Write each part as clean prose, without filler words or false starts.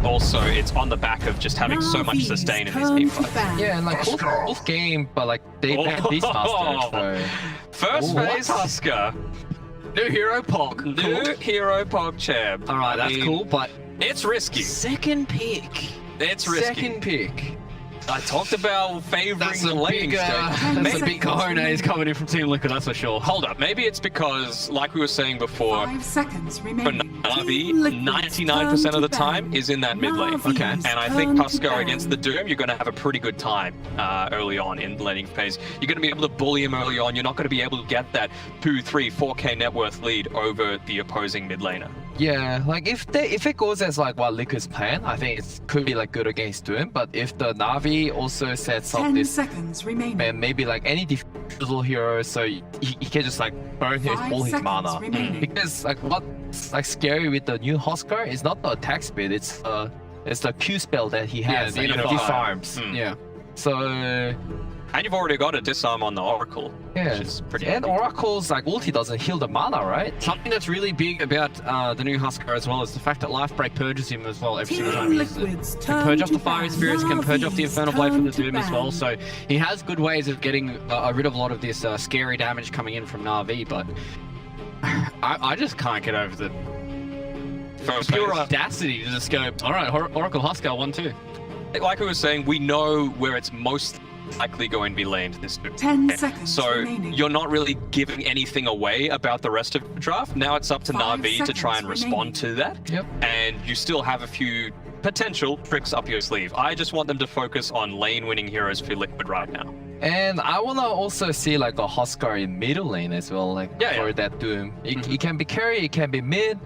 but also it's on the back of just having so much sustain in these team fights. Yeah, and like off game, but like they banned these masters. So. First phase Husker. New hero Pog. New hero PogChamp. Alright, that's cool, but it's risky. Second pick. It's risky. Second pick. I talked about favoring the laning state. That's a big cojones coming in from Team Liquid, that's for sure. Hold up, maybe it's because, like we were saying before, 5 seconds for remaining. Na'Vi, 99% of the time is in that mid lane. Okay. And I think Pusker against the Doom, you're going to have a pretty good time early on in the laning phase. You're going to be able to bully him early on. You're not going to be able to get that 2, 3, 4k net worth lead over the opposing mid laner. Yeah, like if it goes as like what Liquid's plan, I think it could be like good against Doom. But if the Na'Vi also sets up 10 this seconds remaining. and maybe like any defensible hero, so he can just like burn all his mana. Because like what's like scary with the new Husker is not the attack speed, it's the Q spell that he has. the that disarms. Yeah. So. And you've already got a disarm on the Oracle, Yeah, which is pretty and handy. Oracle's like ulti doesn't heal the mana, right? Something that's really big about the new Husker as well is the fact that Life Break purges him as well every single time he uses it. Can purge off the Fiery Spirits, can purge off the Infernal Blade from the Doom as well, so he has good ways of getting rid of a lot of this scary damage coming in from Na'Vi, but I just can't get over the pure audacity to just go, alright, Oracle Husker 1-2. Like we were saying, we know where it's most likely going to be laned this Doom. 10 seconds So remaining. you're not really giving anything away about the rest of the draft. Now it's up to 5 Na'Vi to try and seconds respond to that. Yep. And you still have a few potential tricks up your sleeve. I just want them to focus on lane winning heroes for Liquid right now. And I wanna also see like a Husker in middle lane as well, like for that Doom. It can be carry, it can be mid.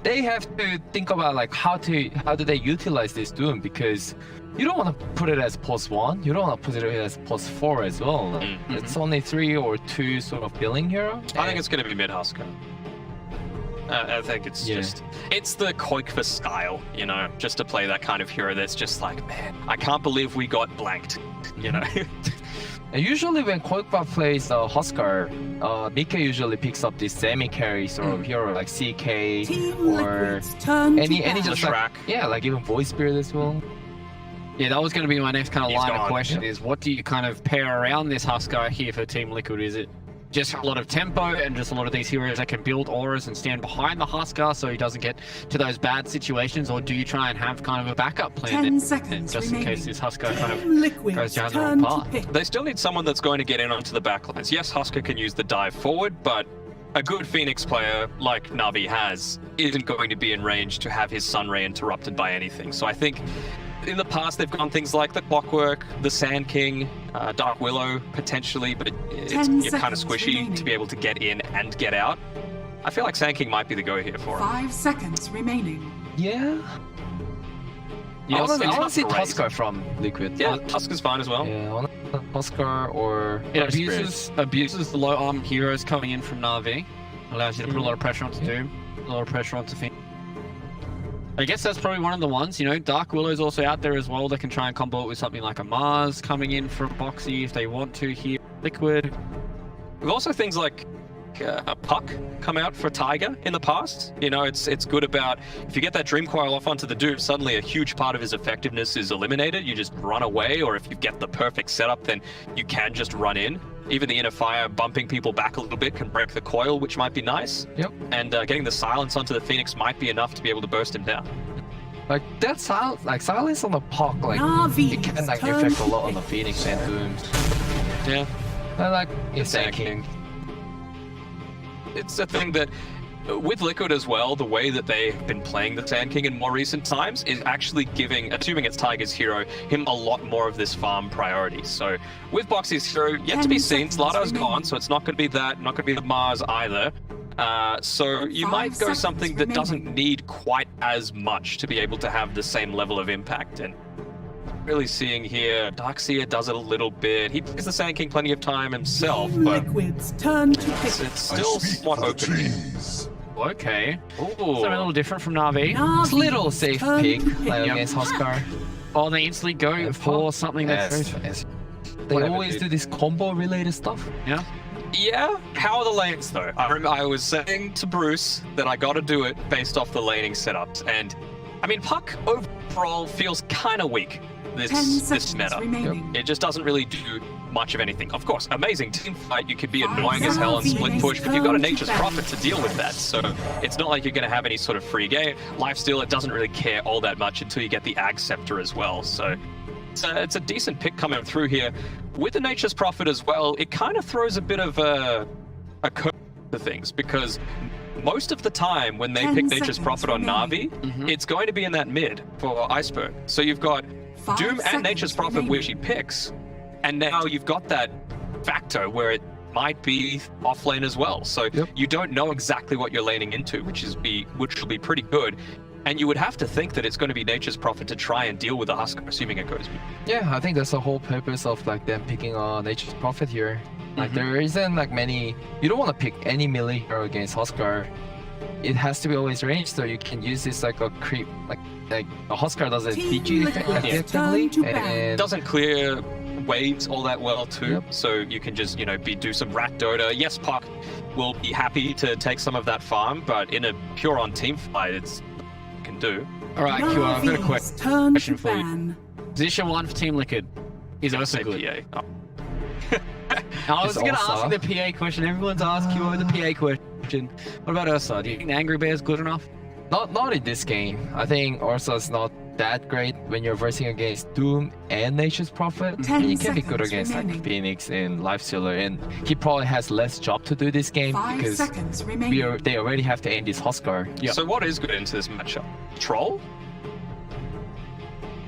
They have to think about like how do they utilize this Doom, because you don't want to put it as +1. You don't want to put it as +4 as well. Like, it's only 3 or 2 sort of billing hero. I think it's going to be mid Husker. I think it's it's the Koikva style, you know, just to play that kind of hero that's just like, man, I can't believe we got blanked, you know. And usually when Koikva plays Husker, Mika usually picks up this semi-carry sort of hero like CK or any just like, like even Voice Spirit as well. Yeah, that was going to be my next kind of line of question is what do you kind of pair around this Husker here for Team Liquid? Is it just a lot of tempo and just a lot of these heroes that can build auras and stand behind the Husker so he doesn't get to those bad situations, or do you try and have kind of a backup plan 10 seconds just remaining. in case this Husker kind of goes down the wrong path? They still need someone that's going to get in onto the backlines. Yes, Husker can use the dive forward, but a good Phoenix player like Na'Vi has isn't going to be in range to have his Sunray interrupted by anything. So I think in the past, they've gone things like the Clockwork, the Sand King, Dark Willow, potentially, but you're kind of squishy to be able to get in and get out. I feel like Sand King might be the go here for him. 5 seconds remaining. Yeah. I want to see Husker from Liquid. Yeah, Husker's fine as well. Yeah, I want Husker or... It abuses the low arm heroes coming in from Na'Vi. Allows you to put a lot of pressure onto Doom, a lot of pressure onto Phoenix. I guess that's probably one of the ones, you know, Dark Willow's also out there as well. They can try and combo it with something like a Mars coming in from Boxy if they want to here. Liquid. We've also things like a Puck come out for Tiger in the past. You know, it's good about, if you get that Dream Coil off onto the Doom, suddenly a huge part of his effectiveness is eliminated. You just run away, or if you get the perfect setup, then you can just run in. Even the Inner Fire bumping people back a little bit can break the coil, which might be nice. Yep. And getting the silence onto the Phoenix might be enough to be able to burst him down. Like that silence on the Puck, like it can like affect a lot on the Phoenix and Dooms. Yeah. And like It's Sand King. It's a thing that with Liquid as well, the way that they've been playing the Sand King in more recent times is actually giving, assuming it's Tiger's hero, him a lot more of this farm priority. So with Boxy's hero, yet to be seen, Slato's gone, so it's not going to be that, not going to be the Mars either. So you might go something that doesn't need quite as much to be able to have the same level of impact. And really seeing here, Darkseer does it a little bit. He plays the Sand King plenty of time himself, but Liquid's turn to pick. it's still somewhat open. Okay. Ooh. So a little different from Na'Vi. It's a little safe pick against Husker. Oh, they instantly go for something that's They always do this combo related stuff. Yeah. Yeah, how are the lanes though? I was saying to Bruce that I got to do it based off the laning setups, and I mean, Puck overall feels kind of weak this meta. Remaining. It just doesn't really do much of anything. Of course, amazing team fight. You could be annoying as hell and split push, but you've got a Nature's Prophet to deal with that. So it's not like you're going to have any sort of free game. Lifesteal, it doesn't really care all that much until you get the Ag Scepter as well. So it's a decent pick coming through here. With the Nature's Prophet as well, it kind of throws a bit of a curve to things, because most of the time when they pick Nature's Prophet on Na'Vi, it's going to be in that mid for Iceberg. So you've got Doom and Nature's Prophet where she picks, and now you've got that factor where it might be off lane as well. So you don't know exactly what you're laning into, which will be pretty good. And you would have to think that it's going to be Nature's Prophet to try and deal with the Husker, assuming it goes. Yeah, I think that's the whole purpose of like them picking Nature's Prophet here. Like there isn't like many. You don't want to pick any melee hero against Huskar. It has to be always ranged, so you can use this like a creep, like a Huskar doesn't beat you effectively, and doesn't clear waves all that well too. So you can just do some rat Dota. Yes, Puck will be happy to take some of that farm, but in a pure on team fight, it's can do. All right, Q, I've got a question for you. Position 1 for Team Liquid is also good. PA. I was going to ask you the PA question. Everyone's asked Q the PA question. What about Ursa? Do you think the Angry Bear is good enough? Not in this game. I think Ursa's not that great when you're versing against Doom and Nature's Prophet. He can be good against like Phoenix and Lifestealer, and he probably has less job to do this game because they already have to end this Huskar. So what is good into this matchup? Troll?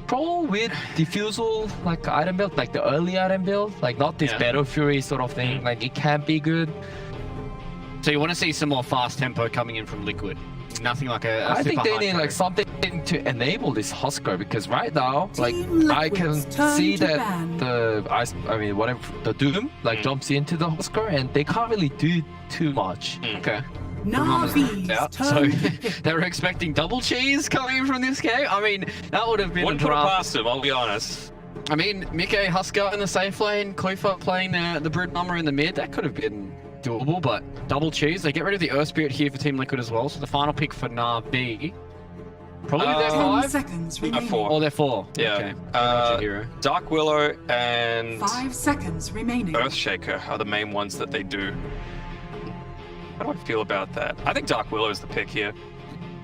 Troll with Diffusal, like item build, like the early item build, like not this Battle Fury sort of thing. Like it can be good. So you want to see some more fast tempo coming in from Liquid? Nothing like a I think they need hardcore. like something to enable this Huskar, because right now, like I can see that the Doom like jumps into the Huskar and they can't really do too much. Okay. Navi's So they were expecting double cheese coming in from this game. I mean, that would have been Wouldn't put it past him, I'll be honest. I mean, Mike Husker in the safe lane, Koifa playing the Brood Mummer in the mid, that could have been doable, but double cheese. They get rid of the Earth Spirit here for Team Liquid as well, so the final pick for Na'Vi. Probably their 5 seconds remaining. 4. Or their 4. Yeah. Okay. Dark Willow and 5 seconds remaining. Earthshaker are the main ones that they do. How do I feel about that? I think Dark Willow is the pick here.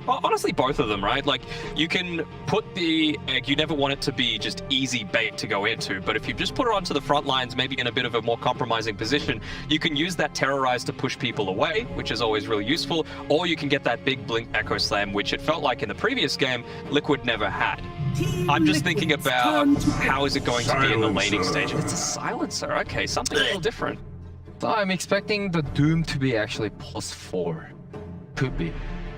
Well, honestly, both of them, right? Like, you can put the egg, you never want it to be just easy bait to go into, but if you just put her onto the front lines, maybe in a bit of a more compromising position, you can use that Terrorize to push people away, which is always really useful, or you can get that big Blink Echo Slam, which it felt like in the previous game, Liquid never had. I'm just thinking about how is it going to be in the laning stage. It's a silencer, okay, something a little different. So I'm expecting the Doom to be actually +4. Could be.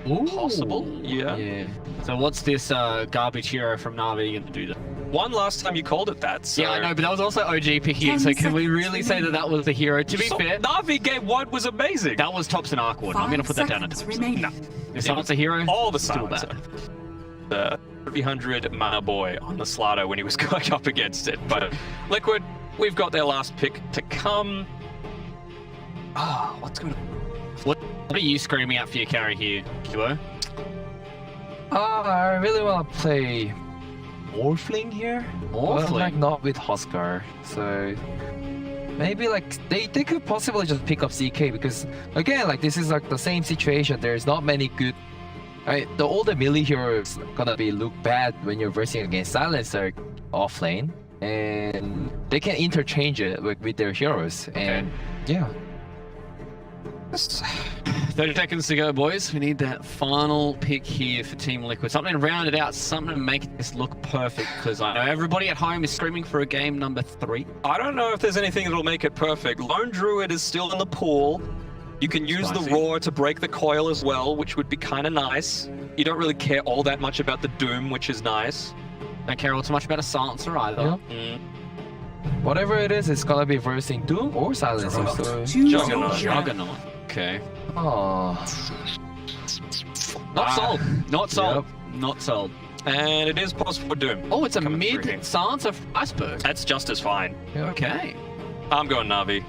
Ooh. Possible, yeah. So what's this garbage hero from Na'Vi going to do? One last time you called it that, so... Yeah, I know, but that was also OG picking it, so can we really say that that was the hero? To be fair... Na'Vi game 1 was amazing! That was Tops and Arcwood. I'm going to put that down at Tops. No. If someone's a hero, all the still silencer. bad. The 300 mana boy on the Slato when he was going up against it. But Liquid, we've got their last pick to come. What's going to... What are you screaming out for your carry here, Kilo? I really want to play Morphling here. Morphling? But like not with Huskar. So maybe like they could possibly just pick up CK, because again, like this is like the same situation. There's not many good... the older melee heroes gonna look bad when you're versing against Silencer off lane, and they can interchange it with their heroes. And yeah. 30 seconds to go, boys. We need that final pick here for Team Liquid. Something to round it out, something to make this look perfect, because I know everybody at home is screaming for a game number 3. I don't know if there's anything that'll make it perfect. Lone Druid is still in the pool. You can use the Roar to break the coil as well, which would be kind of nice. You don't really care all that much about the Doom, which is nice. Don't care all too much about a Silencer either. Yeah. Whatever it is, it's gonna be versing Doom or Silencer. So... Juggernaut. Okay. Oh. Not sold. Not sold. Not sold. And it is possible for Doom. Oh, it's a mid Silencer for Iceberg. That's just as fine. Yeah. Okay. I'm going Na'Vi.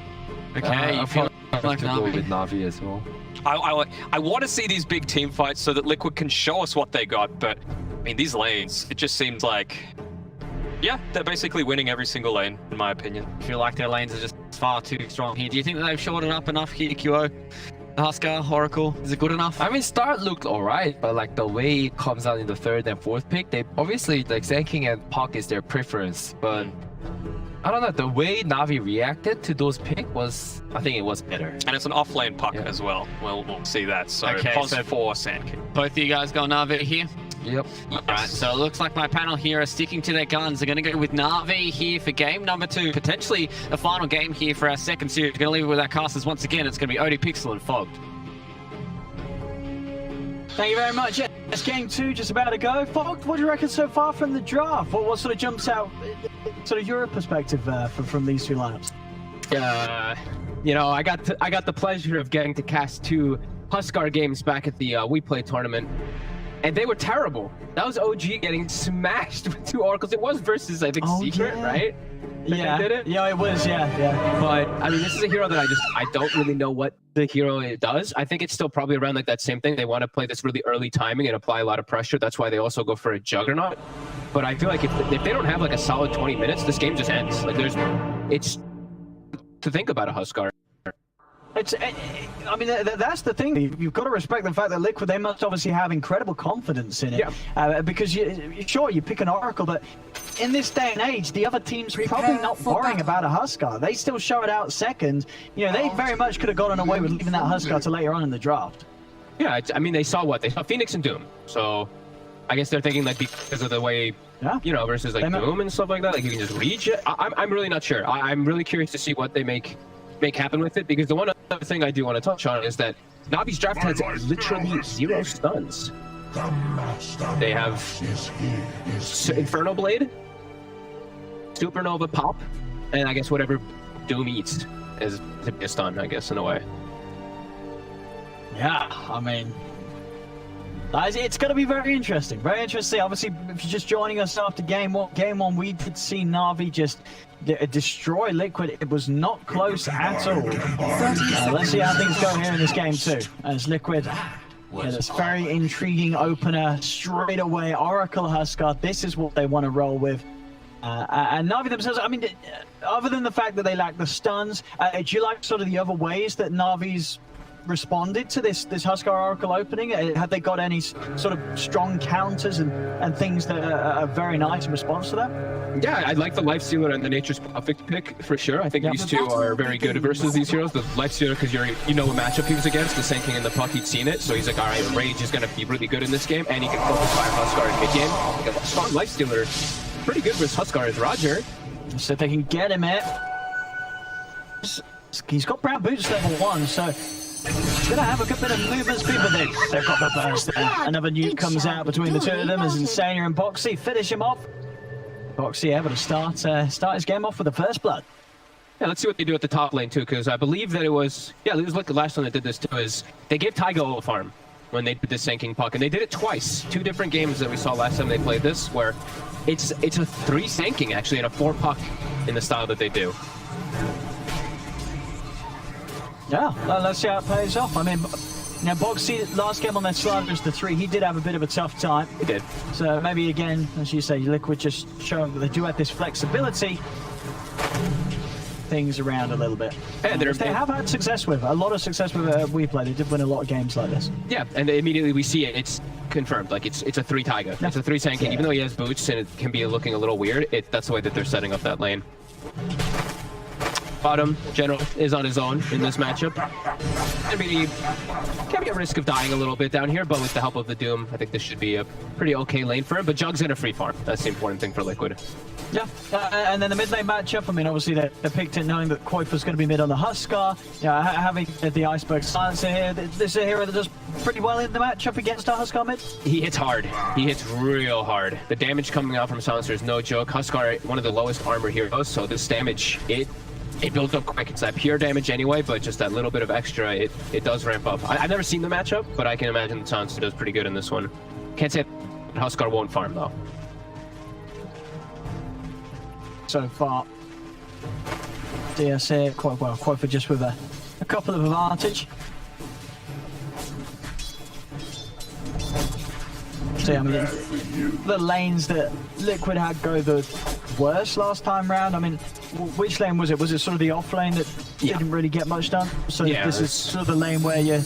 Okay, you feel like to go with Na'Vi as well. I want to see these big team fights so that Liquid can show us what they got, but mean, these lanes, it just seems like, yeah, they're basically winning every single lane, in my opinion. I feel like their lanes are just far too strong here. Do you think that they've shortened up enough here, QO? The Huskar, Oracle, is it good enough? I mean, start looked alright, but like the way it comes out in the third and fourth pick, they obviously like Zanking and Puck is their preference, but I don't know, the way Na'Vi reacted to those picks was, I think it was better. And it's an off-lane Puck as well. We'll see that. So okay, pos so for Sand King. Both of you guys go Na'Vi here? Yep. Alright, so it looks like my panel here are sticking to their guns. They're going to go with Na'Vi here for game number 2. Potentially a final game here for our second series. We're going to leave it with our casters once again. It's going to be OD Pixel and Fogged. Thank you very much. Yeah, it's game 2 just about to go. Fogged, what do you reckon so far from the draft? What sort of jumps out, sort of your perspective from these two lineups? You know, I got the pleasure of getting to cast 2 Huskar games back at the We Play tournament, and they were terrible. That was OG getting smashed with 2 oracles. It was versus, I think, Secret, yeah. right? Yeah, did it? Yeah, it was. Yeah. But I mean, this is a hero that I don't really know what the hero does. I think it's still probably around like that same thing. They want to play this really early timing and apply a lot of pressure. That's why they also go for a Juggernaut. But I feel like if they don't have like a solid 20 minutes, this game just ends. Like it's to think about a Huskar. I mean, that's the thing. You've got to respect the fact that Liquid, they must obviously have incredible confidence in it. Yeah. Because you pick an Oracle, but in this day and age, the other team's probably not worrying about a Huskar. They still show it out second. You know, they very much could have gotten away with leaving that Huskar to later on in the draft. Yeah, I mean, they saw Phoenix and Doom. So I guess they're thinking like because of the way, you know, versus like Doom and stuff like that, like you can just reach it. I'm really not sure. I'm really curious to see what they make happen with it, because the one other thing I do want to touch on is that Navi's draft has literally 0 stuns. They have Inferno Blade, Supernova Pop, and I guess whatever Doom eats is a stun, I guess, in a way. Yeah, I mean, it's going to be very interesting. Very interesting. Obviously, if you're just joining us after game one, we did see Na'Vi just destroy Liquid. It was not close at all. Let's see how things go here in this game 2. As Liquid, this very intriguing opener straight away. Oracle Huskar, this is what they want to roll with. And Na'Vi themselves, I mean, other than the fact that they lack the stuns, do you like sort of the other ways that Na'Vi's responded to this Huskar Oracle opening? Have they got any sort of strong counters and things that are very nice in response to that? Yeah, I like the Lifestealer and the Nature's Perfect pick for sure. I think these two are very good versus these heroes. The Lifestealer, because you know what matchup he was against, the Sand King and the Puck, he'd seen it, so he's like, all right, Rage is going to be really good in this game, and he can focus fire Huskar in mid game. Strong Lifestealer, pretty good versus Huskar is Roger. So if they can get him it. He's got Brown Boots level 1, so he's going to have a good bit of movement speed, but they've got the burst there. Another nuke comes out between the two of them as Insania and Boxy finish him off. Boxy able to start his game off with the first blood. Yeah, let's see what they do at the top lane too, because I believe that it was like the last one that did this too, is they gave Taiga a farm when they did this Sand King Puck, and they did it twice. 2 different games that we saw last time they played this, where it's a 3 Sand King actually and a 4 Puck in the style that they do. Yeah, let's see how it plays off. I mean, now Boxy, last game on that slide was the 3. He did have a bit of a tough time. He did. So maybe again, as you say, Liquid just showing that they do have this flexibility. Things around a little bit. And they have had success with, a lot of success with WePlay. They did win a lot of games like this. Yeah, and immediately we see it. It's confirmed. Like it's a 3 Taiga. Yeah. It's a 3 Sand King. Even though he has boots and it can be looking a little weird, that's the way that they're setting up that lane. Bottom General is on his own in this matchup. I mean, he can be at risk of dying a little bit down here, but with the help of the Doom, I think this should be a pretty okay lane for him. But Jug's in a free farm. That's the important thing for Liquid. Yeah, and then the mid lane matchup, I mean, obviously they picked it knowing that Koifer's going to be mid on the Huskar. You know, having the Iceberg Silencer here, this is a hero that does pretty well in the matchup against our Huskar mid. He hits hard. He hits real hard. The damage coming out from Silencer is no joke. Huskar, one of the lowest armor heroes, so this damage, it builds up quick. It's that pure damage anyway, but just that little bit of extra, it does ramp up. I've never seen the matchup, but I can imagine that Silencer does pretty good in this one. Can't say Huskar won't farm, though. So far, DS here, quite well. Koifer just with a couple of advantage. So, I mean, the lanes that Liquid had go the worst last time round? I mean, which lane was it? Was it sort of the off lane that didn't really get much done? So this is sort of the lane where you're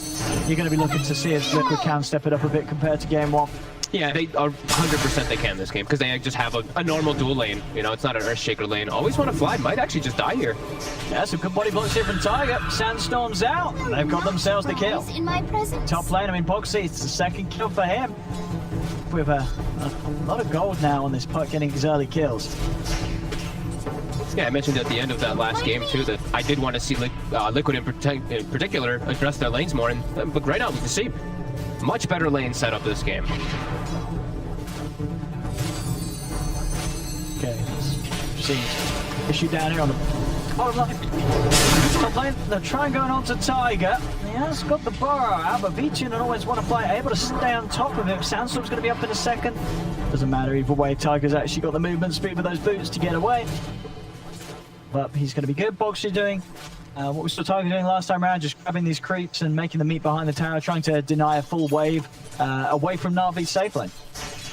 going to be looking to see if Liquid can step it up a bit compared to game 1. Yeah, they are 100% they can this game because they just have a normal dual lane. You know, it's not an Earthshaker lane. Always want to fly, might actually just die here. Yeah, some good body blocks here from Tiger. Sandstorm's out. They've got themselves the kill. In my presence. Top lane, I mean, Boxy, it's the second kill for him. With a lot of gold now on this puck getting his early kills. Yeah, I mentioned at the end of that last game too that I did want to see Liquid in particular address their lanes more, but right now we can see much better lane setup this game. Okay, see issue down here on the bottom line. Top lane, they're trying going on to Tiger. He has got the burrow out, but Vici and always want to play, able to stay on top of him. Sandstorm's going to be up in a second. Doesn't matter either way, Tiger's actually got the movement speed with those boots to get away. But he's going to be good. Boxy doing what we saw Tiger doing last time around, just grabbing these creeps and making them meet behind the tower, trying to deny a full wave away from Na'Vi's safe lane.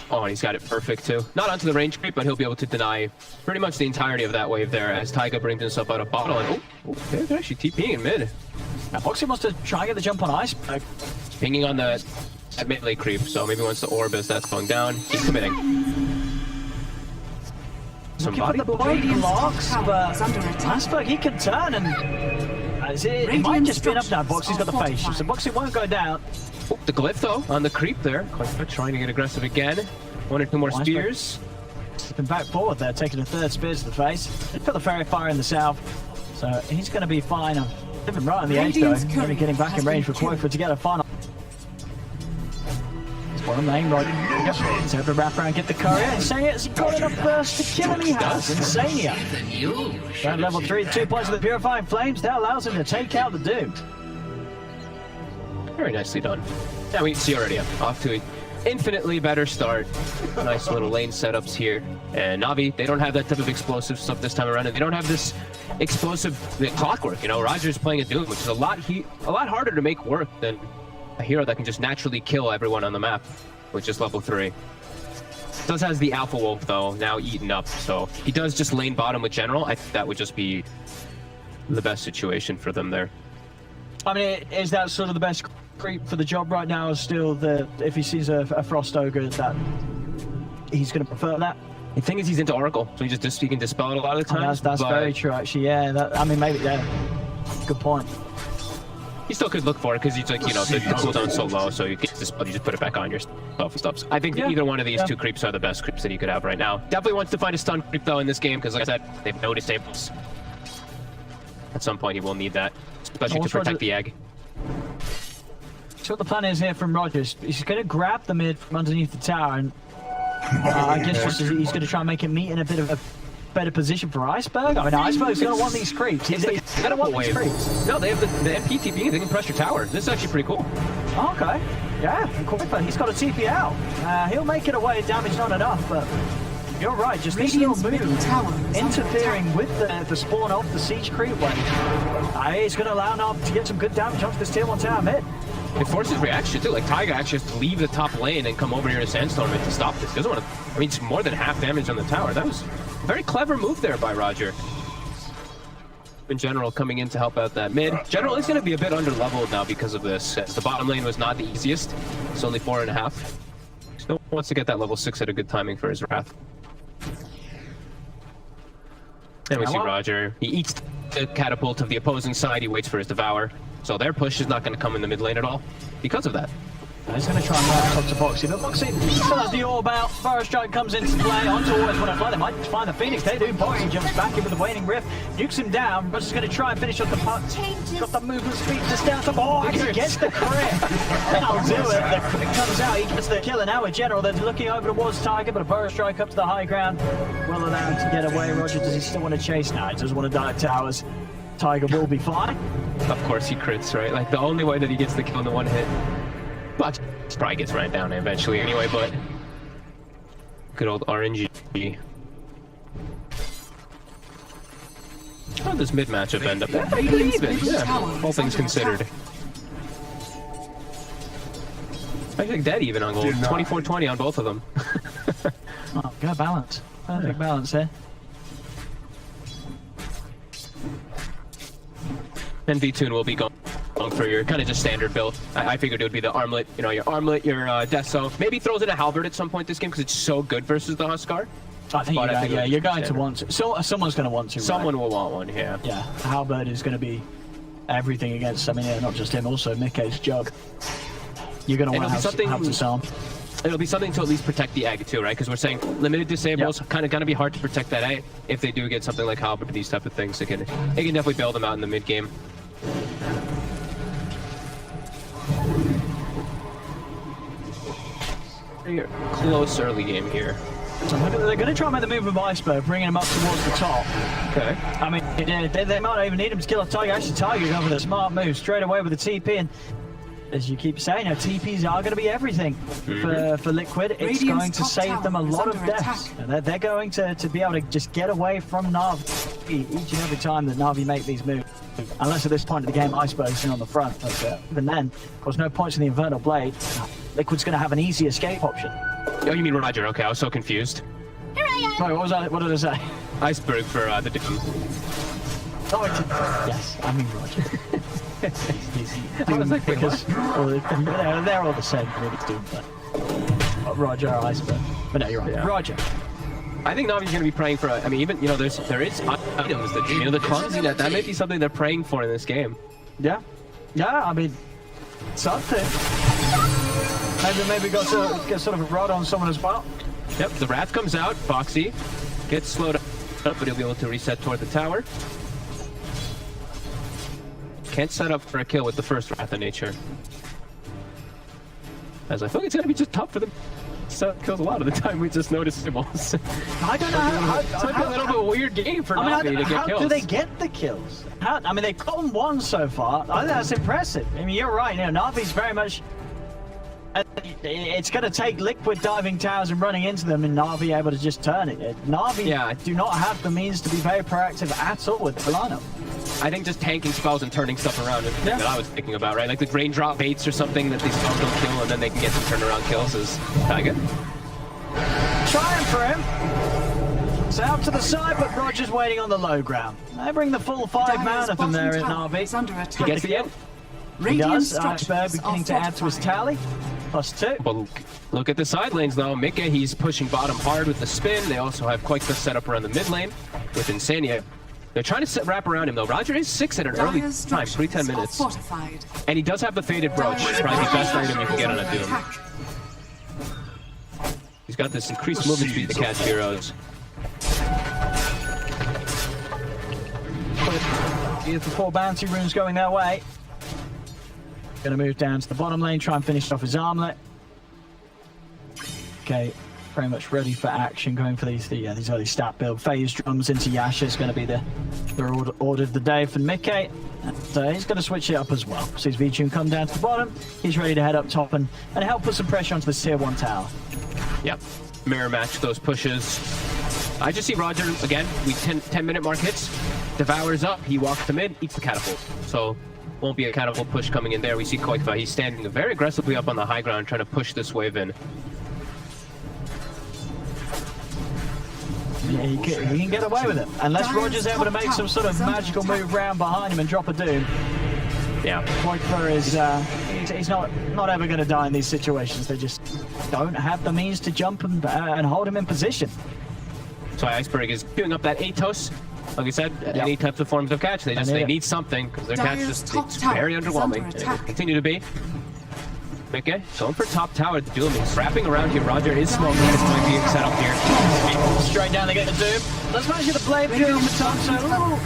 Oh, and he's got it perfect too. Not onto the range creep, but he'll be able to deny pretty much the entirety of that wave there as Taiga brings himself out of bottle. And they're actually TPing in mid. Now, Boxy wants to try and get the jump on Iceberg. Pinging on that mid lane creep, so maybe once the orb as that's going down, he's committing. Some body blocks, but Iceberg, he can turn and it might just be enough now. Boxy's got the face, so Boxy won't go down. Oh, the glyph though on the creep there. Trying to get aggressive again. 1 or 2 more spears. Slipping back forward there, taking a third spear to the face. They put the fairy fire in the south, so he's going to be fine. Living right on the edge though, only getting back in range for Quofa to get a final. Bottom lane, right? Yep. He's able to wrap around, get the courier. Insania's got enough burst to kill him. He has Insania. At level 3, 2 points of the Purifying Flames. That allows him to take out the Doom. Very nicely done. Yeah, we can see already off to an infinitely better start. Nice little lane setups here. And Na'Vi, they don't have that type of explosive stuff this time around, and they don't have this explosive clockwork. You know, Roger's playing a Doom, which is a lot harder to make work than a hero that can just naturally kill everyone on the map with just level 3. Does has the Alpha Wolf though, now eaten up, so he does just lane bottom with General. I think that would just be the best situation for them there. I mean, is that sort of the best creep for the job right now? Is still if he sees a Frost Ogre, that he's going to prefer that? The thing is, he's into Oracle, so he can dispel it a lot of the times. That's very true, actually. Yeah, I mean, maybe good point. He still could look for it because he's like, you know, the cooldown's so low, so you just put it back on your stuff and stuff. I think either one of these 2 creeps are the best creeps that you could have right now. Definitely wants to find a stun creep though in this game because, like I said, they've no disables. At some point, he will need that, especially to protect the egg. So what the plan is here from Rogers, he's going to grab the mid from underneath the tower, and I guess he's going to try and make it meet in a bit of a better position for Iceberg. I mean, Iceberg's going to want these creeps. He's going to want these creeps. No, they have the PTP. They can pressure tower. This is actually pretty cool. Okay. Yeah, Quofa, he's got a TP out. He'll make it away. Damage not enough, but you're right. Just this little move interfering with the spawn of the siege creep wave. It's going to allow Nob to get some good damage onto this tier 1 tower mid. It forces reaction too. Like Taiga actually has to leave the top lane and come over here to Sandstorm to stop this. He doesn't want to. I mean, it's more than half damage on the tower. That was a very clever move there by Roger. In general, coming in to help out that mid. General is going to be a bit under-leveled now because of this. As the bottom lane was not the easiest. It's only 4.5. Still wants to get that level 6 at a good timing for his Wrath. And we see Roger. He eats the catapult of the opposing side. He waits for his Devour. So their push is not going to come in the mid lane at all because of that. He's going to try and run up to Boxy, but Boxy still has the orb out. Fire Strike comes into play. Onto always want to fly. They might find the Phoenix. They do. Boxy jumps back in with the Waning Rift. Nukes him down. Russ is going to try and finish off the puck. Got the movement speed to stay on top. Oh, actually gets the crit. That'll do it. The crit comes out. He gets the kill. And now with General, they're looking over towards Tiger, but a Fire Strike up to the high ground. Well allowed to get away. Roger, does he still want to chase now? He doesn't want to die at towers. Tiger will be fine. Of course he crits, right? Like the only way that he gets the kill in the 1 hit. But probably gets ran down eventually anyway, but good old RNG. How did this mid matchup end up? Pretty even, yeah, all things considered. I think dead even on gold. 24-20 on both of them. go, balance. Perfect balance here. 10v2 will be going for your kind of just standard build. I figured it would be the armlet, you know, your armlet, your Deso. Maybe throws in a halberd at some point this game because it's so good versus the Huskar. I think you're going to want to. So someone's going to want to. Someone will want one, yeah. Yeah, halberd is going to be everything against. I mean, yeah, not just him, also Mikkei's jug. You're going to want to have to disarm. It'll be something to at least protect the egg too, right? Because we're saying limited disables, kind of going to be hard to protect that egg. If they do get something like halberd, these type of things, it can definitely bail them out in the mid game. Close early game here. So they're going to try and make the move with Iceberg, bringing him up towards the top. Okay. I mean, they might not even need him to kill a Tiger. Actually, Tiger going for the smart move straight away with the TP. And as you keep saying, TPs are going to be everything for Liquid. It's going to save them a lot of deaths. And they're going to be able to just get away from Na'Vi each and every time that Na'Vi make these moves. Unless at this point of the game, Iceberg's in on the front. But even then, of course, no points in the Infernal Blade. Liquid's going to have an easy escape option. Oh, you mean Roger? Okay, I was so confused. Here I am. Wait, what did I say? Iceberg for the Doom. Oh, yes, I mean Roger. I was like, because they're all the same. Really, Doom, but Roger or Iceberg. But no, you're right. Yeah. Roger. I think Navi's going to be praying for. I mean, even there is items that the clumsy that may be something they're praying for in this game. Yeah, I mean, something. Maybe got to get sort of a rod on someone as well. Yep, the Wrath comes out. Foxy gets slowed up, but he'll be able to reset toward the tower. Can't set up for a kill with the first Wrath of Nature. As I think it's going to be just tough for them. Set kills a lot of the time. We just notice symbols. I don't know how it's like a little bit of a weird game for Navi to get kills. How do they get the kills? I mean, they've gotten one so far. I think that's impressive. I mean, you're right. You know, Navi's very much. It's going to take Liquid diving towers and running into them, and Na'Vi able to just turn it. Na'Vi do not have the means to be very proactive at all with the lineup. I think just tanking spells and turning stuff around is the thing that I was thinking about, right? Like the raindrop baits or something that these spells don't kill, and then they can get some turnaround kills is Tiger. Trying for him. It's out to the side, but Roger's waiting on the low ground. They bring the full 5 mana from there in Na'Vi. He gets the end. He does. Iceberg beginning to add to his tally. +2. But look at the side lanes though. Mikkei, he's pushing bottom hard with the spin. They also have quite the setup around the mid lane with Insania. They're trying to wrap around him though. Roger is 6 at an early time, 10 minutes. And he does have the Faded Brooch. It's probably the best item you can get on a Doom. He's got this increased movement speed to catch heroes. Beautiful 4 bounty runes going their way. Gonna move down to the bottom lane, try and finish off his armlet. Okay, very much ready for action, going for these early stat build. Phase drums into Yasha is going to be the order of the day for Mikkei. And he's going to switch it up as well. Sees V-Tune come down to the bottom. He's ready to head up top and help put some pressure onto the tier 1 tower. Yep, mirror match those pushes. I just see Roger again. We 10-minute mark hits, devours up. He walks to mid, eats the catapult. So won't be a catapult push coming in there. We see Koikva. He's standing very aggressively up on the high ground, trying to push this wave in. Yeah, he can get away with it. Unless Roger's able to make some sort of magical move round behind him and drop a Doom. Yeah. Koikva is he's not ever going to die in these situations. They just don't have the means to jump and hold him in position. So Iceberg is queuing up that Atos. Like I said, any types of forms of catch, they need something because their catch it's very underwhelming. And it will continue to be. Okay, going for top tower. The Doom is wrapping around here. Roger is smoking. This might be set up here. Straight down, they get the Doom. Let's manage the Blade Fury for time, so a little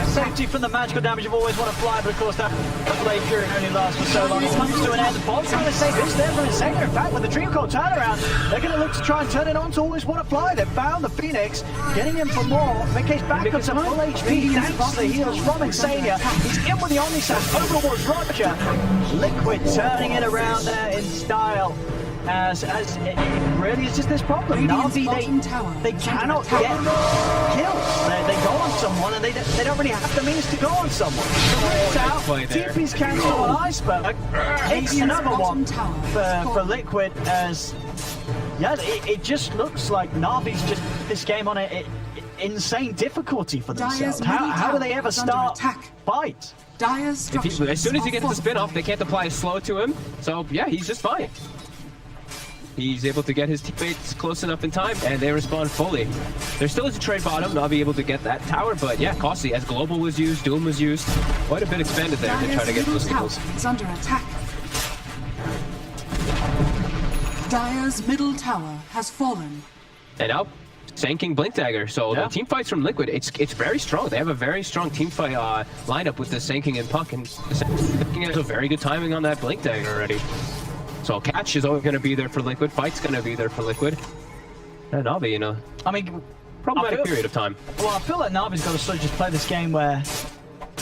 safety from the magical damage you've always want to fly, but of course that Blade Fury only lasts for so long. It comes to an end. The Bob's trying to save this there from Insania. In fact, with the Dream Cold turnaround, they're going to look to try and turn it on to always want to fly. They've found the Phoenix, getting him for more. Mikkei's back up to full HP, thanks to the heals from Insania. He's in with the Omnisash over towards Roger. Liquid turning it around there in style. As it really is just this problem. Na'Vi, they cannot get kills. They go on someone and they don't really have the means to go on someone. It's out. TP's cancelled on Iceberg. It's another one for Liquid as Yeah, it just looks like Na'Vi's just put this game on a insane difficulty for themselves. How do they ever start fights? As soon as he gets the spin off, they can't apply a slow to him. So yeah, he's just fine. He's able to get his teammates close enough in time, and they respond fully. There still is a trade bottom, Na'Vi able to get that tower, but yeah, costly. As Global was used, Doom was used, quite a bit expanded there to try to get those kills. It's under attack. Dire's middle tower has fallen. And now, Sanking Blink Dagger. So the team fights from Liquid, it's very strong. They have a very strong team fight lineup with the Sanking and Puck, and Sanking has a very good timing on that Blink Dagger already. So catch is always going to be there for Liquid. Fight's going to be there for Liquid. And Na'Vi, you know, problematic period of time. Well, I feel like Na'Vi's got to sort of just play this game where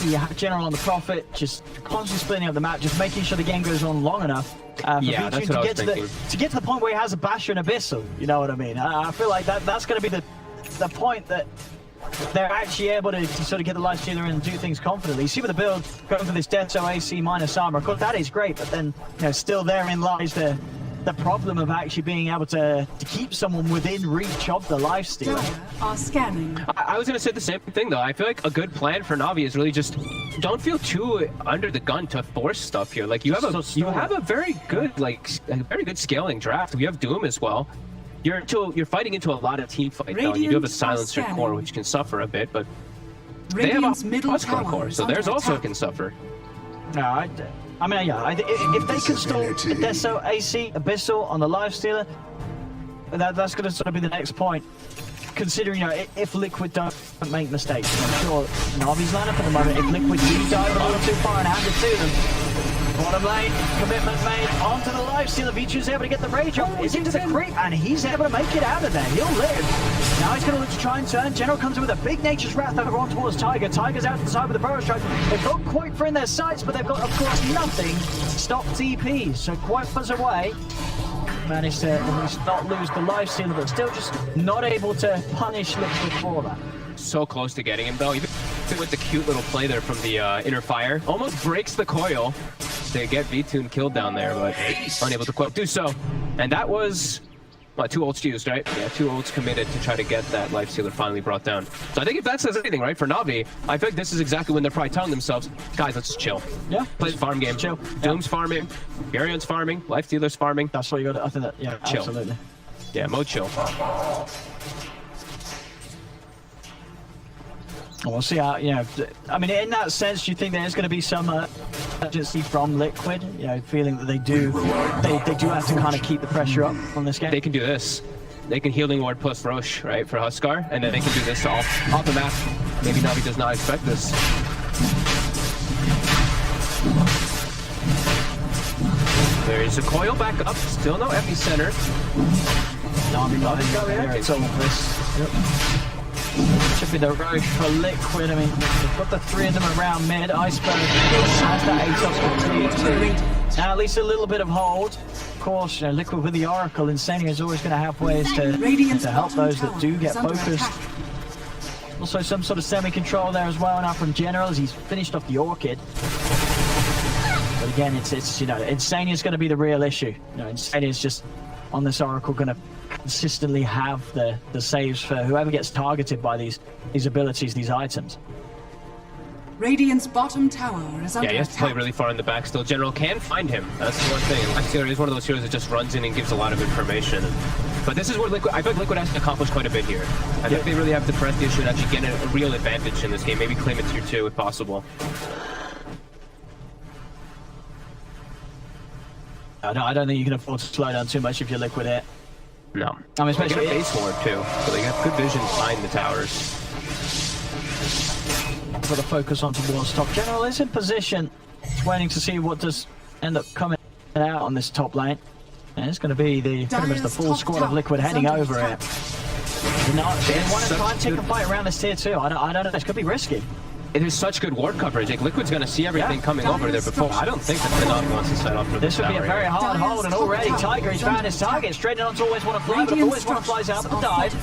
you have General on the Prophet, just constantly splitting up the map, just making sure the game goes on long enough. Yeah, that's what I was thinking. To get to the point where he has a Basher and Abyssal, you know what I mean? I feel like that's going to be the point that they're actually able to sort of get the Lifestealer and do things confidently. You see with the build, going for this Deso AC minus armor, of course that is great, but then, you know, still therein lies the problem of actually being able to keep someone within reach of the Lifestealer. Are scanning. I was going to say the same thing though. I feel like a good plan for Na'Vi is really just don't feel too under the gun to force stuff here. Like you have a very good scaling draft. We have Doom as well. You're fighting into a lot of team fight though. You do have a silencer core which can suffer a bit, but they have a Huskar core, so theirs also can suffer. No, I mean, yeah, if they can stall Deso, AC, Abyssal on the Lifestealer, that's going to sort of be the next point. Considering, you know, if Liquid don't make mistakes, I'm sure Na'Vi's lineup at the moment, if Liquid do dive a little too far and hand it to them, bottom lane, commitment made, onto the Lifestealer, V2's able to get the rage off, is into the creep, and he's able to make it out of there, he'll live. Now he's going to look to try and turn, General comes in with a big Nature's Wrath over on towards Tiger, Tiger's out to the side with the Burrow Strike, they've got Quake in their sights, but they've got, of course, nothing to stop TP, so Quake was away. Managed to at least not lose the Lifestealer, but still just not able to punish Liquid for that. So close to getting him though, even with the cute little play there from the inner fire. Almost breaks the coil to get V2 killed down there, but unable to quite do so. And that was, what, 2 ults used, right? Yeah, 2 ults committed to try to get that Lifestealer finally brought down. So I think if that says anything, right, for Na'Vi, I feel like this is exactly when they're probably telling themselves, guys, let's just chill. Yeah. Play the farm game. Chill. Doom's farming, Garion's farming, Lifestealer's farming. That's what you got to, I think that, yeah, chill. Absolutely. Yeah, mode chill. We'll see how, you know, I mean, in that sense, do you think there's going to be some urgency from Liquid, you know, feeling that they do have to kind of keep the pressure up on this game? They can do this. They can Healing Ward plus Roche, right, for Huskar, and then they can do this off the map. Maybe Na'Vi does not expect this. There's a coil back up, still no epicenter. Na'Vi got it, it's all this. Yep. Should be the Roche for Liquid. I mean, they've got the 3 of them around mid. Iceberg has that ATOS complete. Now at least a little bit of hold. Of course, you know, Liquid with the Oracle, Insania is always going to have ways to help those that do get focused. Also some sort of semi-control there as well now from General as he's finished off the Orchid. But again, it's you know, Insania is going to be the real issue. You know, Insania is just on this Oracle going to consistently have the saves for whoever gets targeted by these abilities, these items. Radiant's bottom tower is under attack. Yeah, he has to play really far in the back still. General can find him. That's the one thing. Lifestealer is one of those heroes that just runs in and gives a lot of information. But this is where Liquid, I feel like Liquid has to accomplish quite a bit here. I think they really have to press the issue and actually get a real advantage in this game. Maybe claim it tier 2 if possible. No, I don't think you can afford to slow down too much if you're Liquid here. No. I mean, especially they get a base ward too, so they got good vision behind the towers. Got to focus on towards top. General is in position, waiting to see what does end up coming out on this top lane. And it's going to be pretty much the full squad of Liquid heading over it. They want to try and take a fight around this tier 2. I don't know. This could be risky. It is such good ward coverage. Like Liquid's going to see everything coming over there before. I don't think that Na'Vi wants to set up for this. This would be a very hard hold, and already Tiger has found his target. Straight on to always want to fly, but always want to flies out with the dive.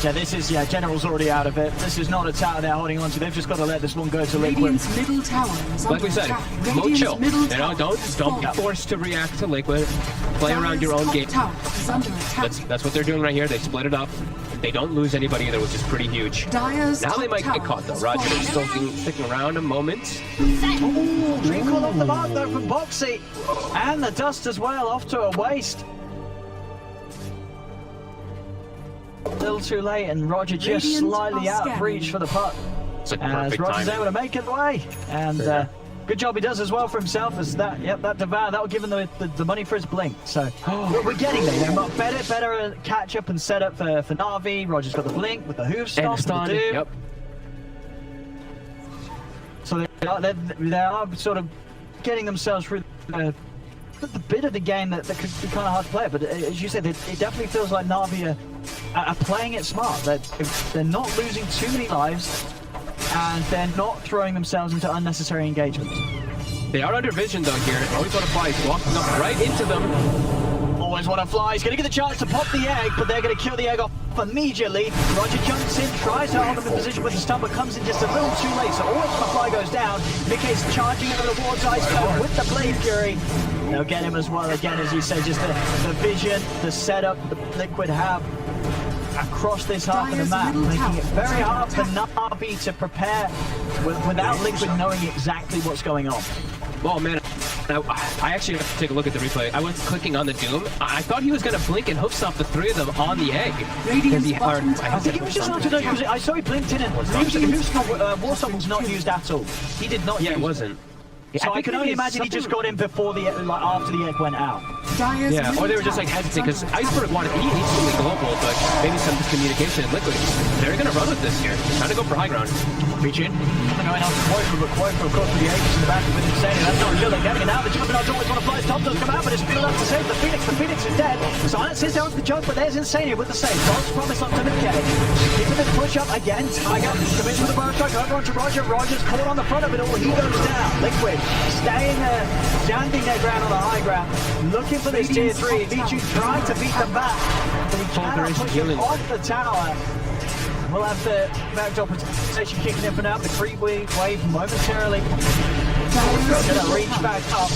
Yeah, this is, General's already out of it. This is not a tower they're holding on to. They've just got to let this one go to Liquid. Radiant's middle tower is Like we said, attack. mode chill. Middle You know, don't be forced to react to Liquid. Play around your own game. That's what they're doing right here. They split it up. They don't lose anybody either, which is pretty huge. Dyer's Now they might get caught though. Roger is still sticking around a moment. Ooh, recall off the mark though from Boxy. And the dust as well, off to a waste. A little too late, and Roger just slightly out of reach for the putt. As Roger's able to make it away. And good job he does as well for himself, as that Devour, that'll give him the money for his blink. So we're getting there. Better catch up and set up for Na'Vi. Roger's got the blink with the hoof stop. Yep. So they are sort of getting themselves through the bit of the game that could be kind of hard to play. But as you said, it definitely feels like Na'Vi are playing it smart. They're not losing too many lives, and they're not throwing themselves into unnecessary engagement. They are under vision though here. Always want to fly. He's walking up right into them. Always want to fly. He's going to get the chance to pop the egg, but they're going to kill the egg off immediately. Roger jumps in, tries to hold him in position with the stun, but comes in just a little too late. So always the fly goes down. Mickey's charging over the ward's ice cone with the Blade Fury. They'll get him as well again, as you said, just the vision, the setup the Liquid have across this half of the map, making it very hard for Na'Vi to prepare without Liquid knowing exactly what's going on. Oh man, I actually have to take a look at the replay. I was clicking on the Doom. I thought he was going to blink and hookstop the three of them on the egg. I think he was just not to know, because I saw he blinked in and Warsaw was not used at all. He did not use it. It wasn't. So I can only imagine he just got in before after the egg went out. Yeah, or they were just like hesitant because Iceberg wanted he needs to be global, but maybe some miscommunication in Liquid. They're gonna run with this here. Trying to go for high ground. Reach in. Going out to Quoifer, but Quoifer, of course, with the Aegis in the back with Insane. That's not real. They're getting it now. The Jumpernauts always want to fly. Top does come out, but it's still enough to save the Phoenix. The Phoenix is dead. Silence is down to the jump, but there's Insane with the save. False promise up to McKay. Keeping this push up again. Tiger commits with the burst strike over onto Roger. Roger's caught on the front of it all. He goes down. Liquid staying there, standing their ground on the high ground, looking for this tier 3. Vichu trying to beat them back, but he cannot push him off the tower. We'll have the backdoor protection kicking in for now. The creep wave momentarily. Gonna reach back up.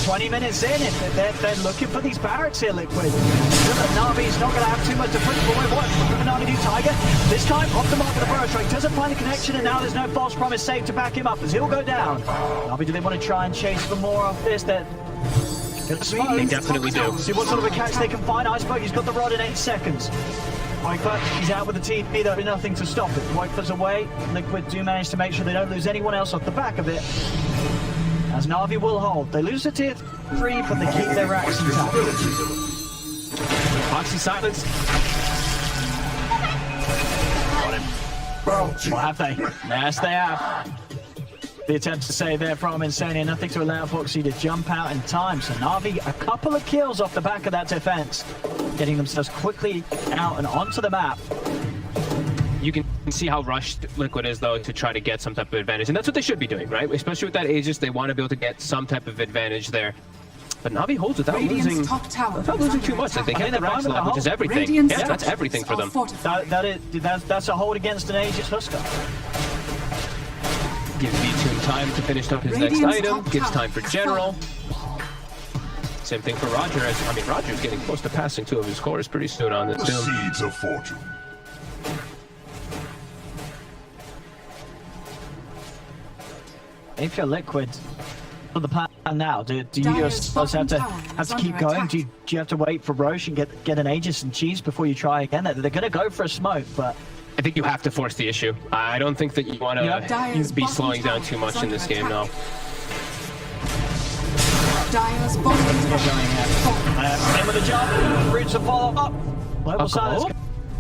20 minutes in, and they're looking for these barracks here, Liquid. Na'Vi's not going to have too much to push forward. What Na'Vi do? Tiger, this time off the mark of the burst strike, doesn't find the connection, and now there's no false promise save to back him up as he'll go down. Na'Vi, do they want to try and chase for more off this? They definitely do. See what sort of a catch they can find. Iceberg, he's got the rod in 8 seconds. Whitefoot, he's out with the TP, there'll be nothing to stop it. Whitefoot's away. Liquid do manage to make sure they don't lose anyone else off the back of it. As Na'Vi will hold. They lose the tier 3, but they keep their racks intact. Foxy silence. Got him. What have they? Yes, they have. The attempt to save there from Insania, nothing to allow Foxy to jump out in time. So Na'Vi, a couple of kills off the back of that defense, getting themselves quickly out and onto the map. You can see how rushed Liquid is, though, to try to get some type of advantage. And that's what they should be doing, right? Especially with that Aegis, they want to be able to get some type of advantage there. But Na'Vi holds without losing too much. Like, they get the racks left, which is everything. Yeah, that's everything for them. That's a hold against an Aegis Husker. Gives V2 time to finish up his next item. Gives time for General. Same thing for Roger. Roger's getting close to passing 2 of his cores pretty soon on this Doom. Seeds of Fortune. If you're Liquid, for the plan now, do you yourselves have to keep going? Do you have to wait for Roche and get an Aegis and cheese before you try again? They're going to go for a smoke, but I think you have to force the issue. I don't think that you want to be slowing down too much in this game now. Dyer's bottom in with a jump, Roots will follow up. Global Silence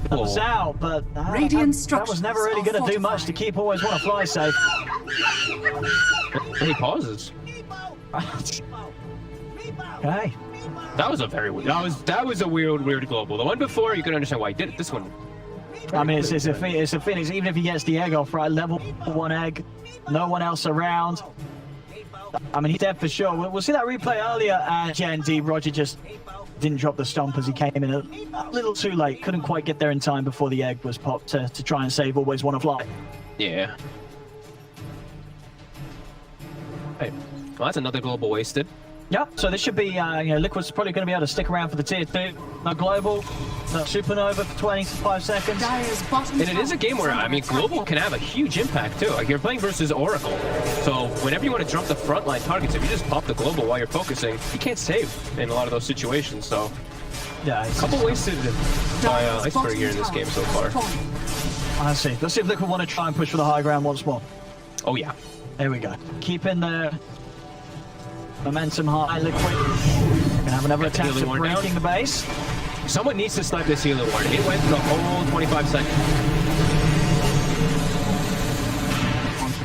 comes out, but that was never really going to do much to keep Always Want to Fly safe. He pauses. Okay. That was a very weird. That was a weird global. The one before, you can understand why he did it. This one. I mean, it's a Phoenix. Even if he gets the egg off, right? Level 1 egg, no one else around. I mean, he's dead for sure. We'll see that replay earlier, and Gen D, Roger just didn't drop the stomp as he came in a little too late. Couldn't quite get there in time before the egg was popped to try and save Always Wanna Fly. Yeah. Hey, well, that's another global wasted. Yep, so this should be, you know, Liquid's probably going to be able to stick around for the tier 2. No global, no supernova for 25 seconds. And it is a game where, I mean, global can have a huge impact too. Like, you're playing versus Oracle. So whenever you want to jump the frontline targets, if you just pop the global while you're focusing, you can't save in a lot of those situations. So yeah, a couple wasted by Iceberg here in this game so far. I see. Let's see if Liquid want to try and push for the high ground once more. Oh yeah. There we go. Keeping the momentum high, Liquid. Gonna have another attempt at breaking the base. Someone needs to snipe this healer ward. It went the whole 25 seconds.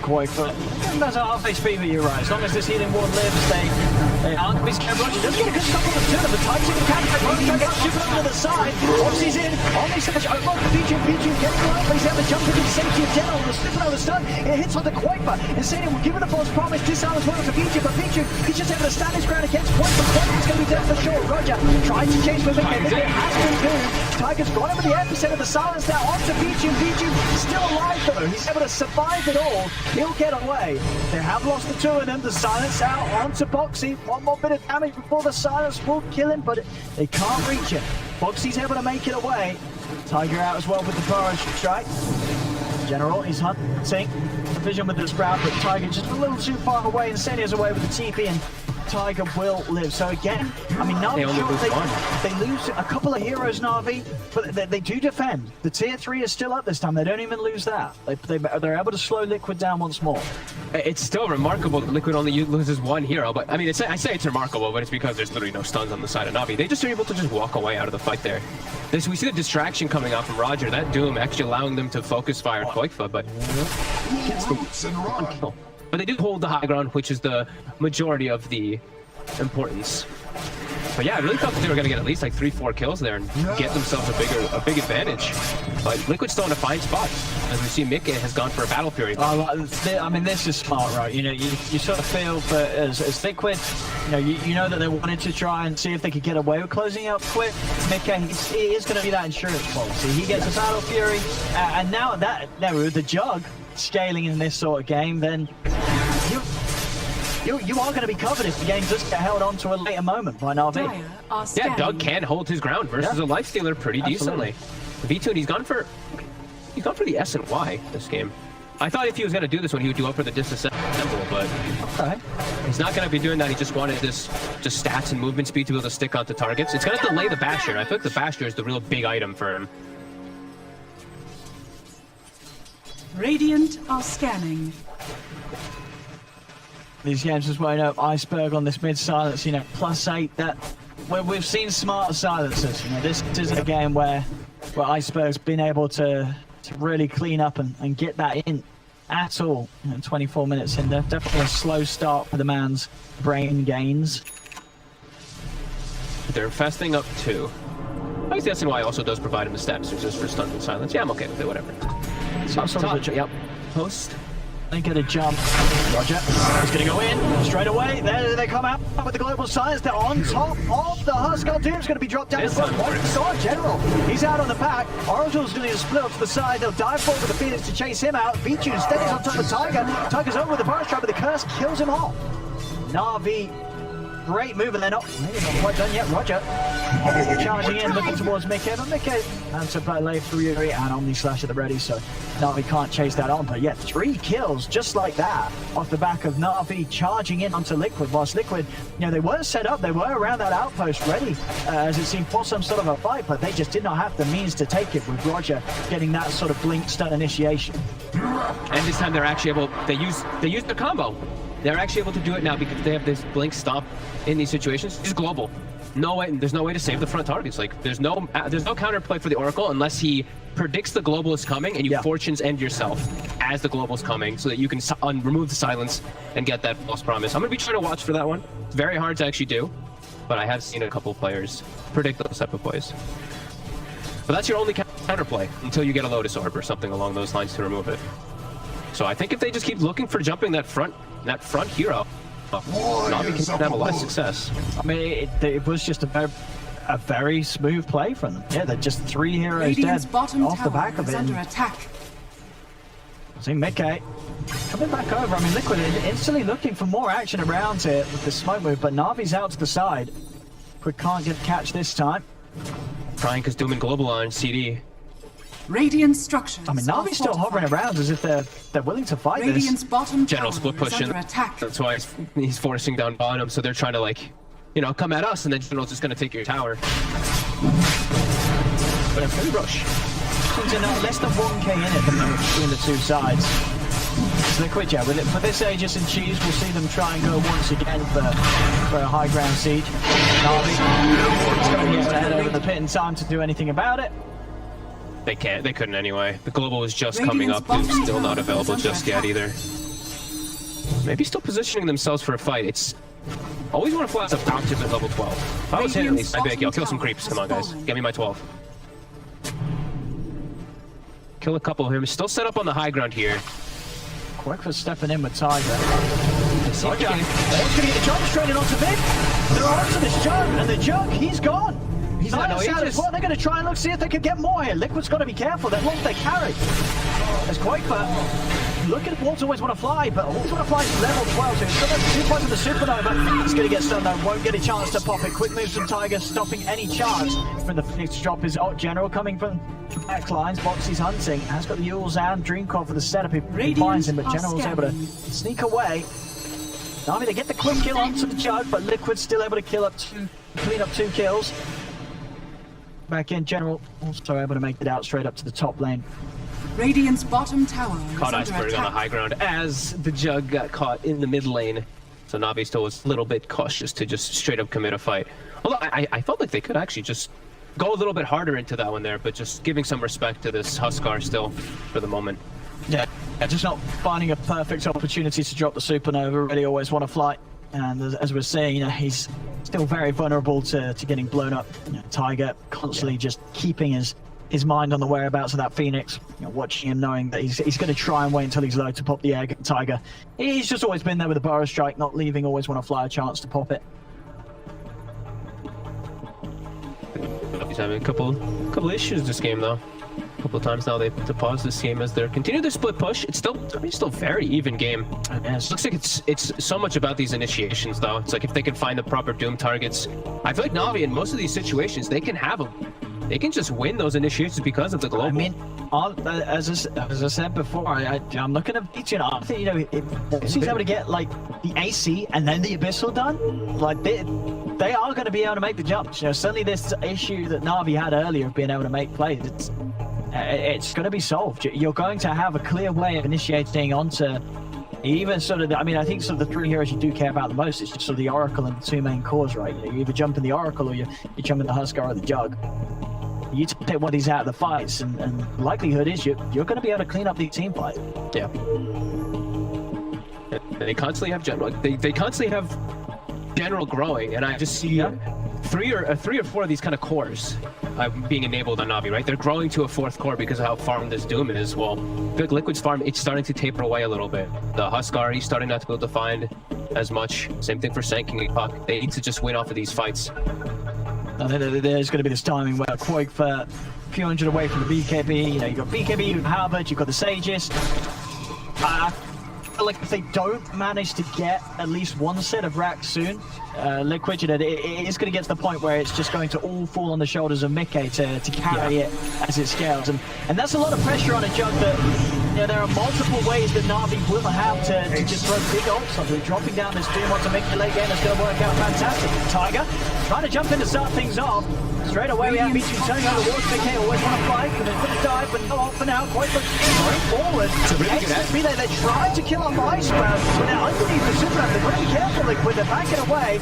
Koi for that's a half HP, but you're right. As long as this healing ward lives, they aren't going to be scared. Roger does get a good stop on the turn of the Titan in the counter. Roger trying to get super over to the side. Oxy's in. Omni-Slash over. Pichu getting low, but he's able to jump into the safety of General. The supernova stun. It hits on the Quaper. Insane will give it the false promise. Disarms well to Pichu, but Pichu, he's just able to stand his ground against Quaper. Quaper's going to be dead for sure. Roger trying to chase with Mickey. Mickey has been doomed. Tiger's gone over the epicenter of the silence now onto Pichu. Pichu still alive though. He's able to survive it all. He'll get away. They have lost the two of them. The silence out onto Boxy. One more bit of damage before the silence will kill him, but they can't reach him. Boxy's able to make it away. Tiger out as well with the barrage strike. General is hunting. Vision with the sprout, but Tiger just a little too far away, and Senya's away with the TP, and Tiger will live. So again, I mean, Na'Vi, they lose a couple of heroes, Na'Vi, but they do defend. The tier 3 is still up this time. They don't even lose that. They're able to slow Liquid down once more. It's still remarkable that Liquid only loses one hero, but I mean, I say it's remarkable, but it's because there's literally no stuns on the side of Na'Vi. They just are able to just walk away out of the fight there. We see the distraction coming out from Roger. That Doom actually allowing them to focus fire Koikfa, but gets the one kill. But they do hold the high ground, which is the majority of the importance. But yeah, I really thought that they were going to get at least like 3-4 kills there and get themselves a big advantage. But Liquid's still in a fine spot. As we see, Mickey has gone for a battle fury. I mean, this is smart, right? You know, you sort of feel for as Liquid, you know that they wanted to try and see if they could get away with closing out quick. Mickey, he is going to be that insurance policy. He gets a battle fury, and now with the Jug scaling in this sort of game, then you are going to be covered if the game does get held on to a later moment by Na'Vi. Yeah, Doug can hold his ground versus a lifestealer pretty decently. V2, he's gone for the S and Y this game. I thought if he was going to do this one, he would do up for the disassemble, but he's not going to be doing that. He just wanted this just stats and movement speed to be able to stick onto targets. It's going to delay the Basher. I feel like the Basher is the real big item for him. Radiant are scanning. These games as well, Iceberg on this mid silence, +8. That where we've seen smarter silencers. This is a game where Iceberg's been able to really clean up and get that in at all. 24 minutes in there, definitely a slow start for the man's brain gains. They're infesting up 2. I guess the SNY also does provide him the steps just for stun and silence. Yeah, I'm okay with it, whatever. Some sort of a yep. Post. They get a jump. Roger is going to go in straight away. There they come out with the global silence. They're on top of the Huskar. Doom's going to be dropped down. Sword General. He's out on the back. Oracle's going to split off to the side. They'll dive forward with the Phoenix to chase him out. V2 stays on top of Tiger. Tiger's over with the Forest Trap, but the curse kills him off. Na'Vi, great move, and they're maybe not quite done yet. Roger charging in, looking towards Mickey, but Mickey answer by Lay Fury and Omni-Slash at the ready, so Na'Vi can't chase that on. But yeah, 3 kills just like that off the back of Na'Vi charging in onto Liquid, whilst Liquid, they were set up, they were around that outpost ready, as it seemed, for some sort of a fight, but they just did not have the means to take it, with Roger getting that sort of blink stun initiation. And this time they're actually able, they used the combo. They're actually able to do it now because they have this blink stop in these situations. It's global. No way, there's no way to save the front targets. Like there's no counterplay for the Oracle unless he predicts the global is coming and you fortunes end yourself as the global is coming so that you can remove the silence and get that false promise. I'm gonna be trying to watch for that one. It's very hard to actually do, but I have seen a couple players predict those type of plays. But that's your only counterplay until you get a Lotus Orb or something along those lines to remove it. So I think if they just keep looking for jumping that front hero, Na'Vi can have a lot of success. I mean, it was just a a very smooth play from them. Yeah, they're just 3 heroes Radiant's dead bottom off the tower back of is it. under attack. See Mickey coming back over. I mean, Liquid instantly looking for more action around here with the smoke move, but Navi's out to the side. Liquid can't get catch this time. Trying because Doom and Global on CD. Radiant structures. I mean, Navi's still hovering around as if they're willing to fight Radiant's this. bottom General tower split is push in. under attack. That's why he's forcing down bottom, so they're trying to, like, you know, come at us, and then General's just gonna take your tower. But it's gonna rush. Less than 1k in it between the two sides. Liquid, yeah, with this Aegis and Cheese, we'll see them try and go once again for a high ground siege. Navi going to get head over the pit in time to do anything about it. They can't. They couldn't anyway. The global was just coming up. Doom's still not available just yet either. Maybe still positioning themselves for a fight. It's always want to fly up out to the level 12. If I was him at least, I'd be like, yo, kill some creeps. Come on, guys. Get me my 12. Kill a couple of him. Still set up on the high ground here. Quick for stepping in with Tiger. Tiger. They're going to get the jump straight in onto mid. They're onto this Jug, and the Jug, he's gone. He's not out as well. They're going to try and see if they can get more here. Liquid's got to be careful. They've lost their carry. As Quakefer, look at Waltz always want to fly, but Waltz want to fly to level 12, so he's got 2 points of the supernova. He's going to get stunned though, won't get a chance to pop it. Quick moves from Tiger, stopping any chance from the Phoenix drop. His General coming from back lines. Boxy's hunting, has got the Yules and Dreamcoil for the setup. He finds him, but General's able to sneak away. Navi, they get the quick kill onto the Jug, but Liquid's still able to clean up 2 kills. Back in, General also able to make it out straight up to the top lane. Radiant's bottom tower is Caught under Iceberg attack. on the high ground as the Jug got caught in the mid lane. So Navi still was a little bit cautious to just straight up commit a fight. Although I felt like they could actually just go a little bit harder into that one there, but just giving some respect to this Huskar still for the moment. Yeah, just not finding a perfect opportunity to drop the supernova. Really always want to fly. And as we're saying, you know, he's still very vulnerable to getting blown up. You know, Tiger constantly just keeping his mind on the whereabouts of that Phoenix, you know, watching him, knowing that he's going to try and wait until he's low to pop the egg. Tiger, he's just always been there with the Burrow Strike, not leaving, always want to fly a chance to pop it. He's having a couple issues this game though. A couple of times now they have to pause this game as they're continuing their split push. It's still very even game. Yes. Looks like it's so much about these initiations though. It's like if they can find the proper Doom targets. I feel like Navi in most of these situations they can have them. They can just win those initiations because of the global. I mean, as I said before, I'm looking at BT and I think, you know, if he's able to get like the AC and then the Abyssal done, like they are going to be able to make the jumps. You know, suddenly this issue that Navi had earlier of being able to make plays, it's going to be solved. You're going to have a clear way of initiating onto even sort of, I mean, I think sort of the 3 heroes you do care about the most is just sort of the Oracle and the 2 main cores, right? You either jump in the Oracle or you jump in the Huskar or the Jug. You take one of these out of the fights, and the likelihood is you're going to be able to clean up the team fight. Yeah. They constantly have general. They constantly have general growing, and I just see 3 or 4 of these kind of cores being enabled on Navi. Right, they're growing to a 4th core because of how farmed this Doom is. Well, I feel like Liquid's farm it's starting to taper away a little bit. The Huskar he's starting not to be able to find as much. Same thing for Sanking and Puck. They need to just win off of these fights. There's going to be this timing where Quake for a few hundred away from the BKB. You know, you've got BKB, you've Halberd, you've got the Sages. I feel like if they don't manage to get at least 1 set of racks soon, Liquid, it is going to get to the point where it's just going to all fall on the shoulders of Mickey to carry it as it scales. And that's a lot of pressure on a Jug that, you know, there are multiple ways that Navi will have to just throw big ults onto it. Dropping down this Doom onto Mickey late game is going to work out fantastic. Tiger trying to jump in to start things off. Straight away we have Michu turning out the walls. Mickey always want to fight, and they're going to dive, but not on for now. Quite going forward. It's a really good they tried to kill off Iceberg, but now underneath the super, they've got to be careful with they're backing away.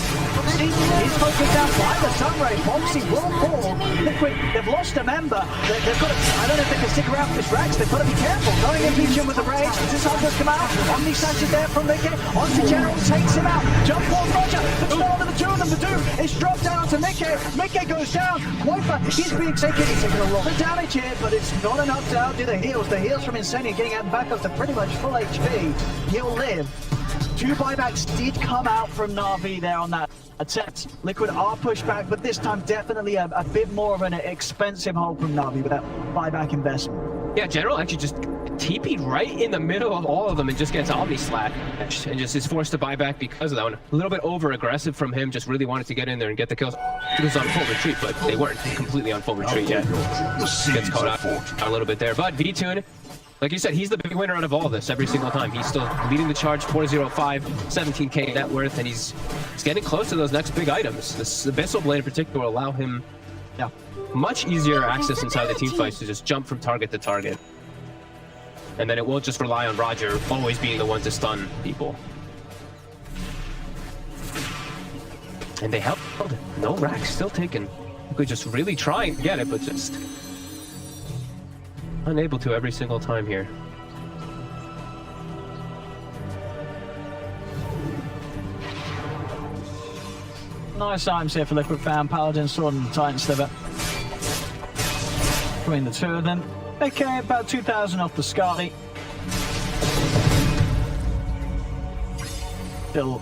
He's focused out by the Sunray. Boxy will fall. Liquid, they've lost a member. They've got to, I don't know if they can stick around for this Rex. They've got to be careful. Going in Michu with the rage. Does this Hunters come out? Omni Sanchez there from Mickey. Onto General, takes him out. Jump ball Roger. But still under the 2 of them. The Doom is dropped down to Mickey. Mickey goes down. Quakefer, he's being taken. He's taking a lot of damage here, but it's not enough to outdo the heals. The heals from Insania getting out back up to pretty much full HP. He'll live. 2 buybacks did come out from Na'Vi there on that attempt. Liquid are pushed back, but this time definitely a bit more of an expensive hold from Na'Vi with that buyback investment. Yeah, General actually just TP'd right in the middle of all of them and just gets Omni Slash and just is forced to buy back because of that one. A little bit over aggressive from him, just really wanted to get in there and get the kills. He was on full retreat, but they weren't completely on full retreat yet. Gets caught out a little bit there, but V-Tune, like you said, he's the big winner out of all of this every single time. He's still leading the charge, 405, 17k net worth, and he's getting close to those next big items. This Abyssal Blade in particular will allow him much easier access inside the team fights to just jump from target to target. And then it won't just rely on Roger always being the one to stun people. And they held. No rack still taken. You could just really try and get it, but just unable to every single time here. Nice items here for Liquid Fan. Paladin Sword and Titan Sliver. Between the two of them. Okay, about 2,000 off the Scotty. Still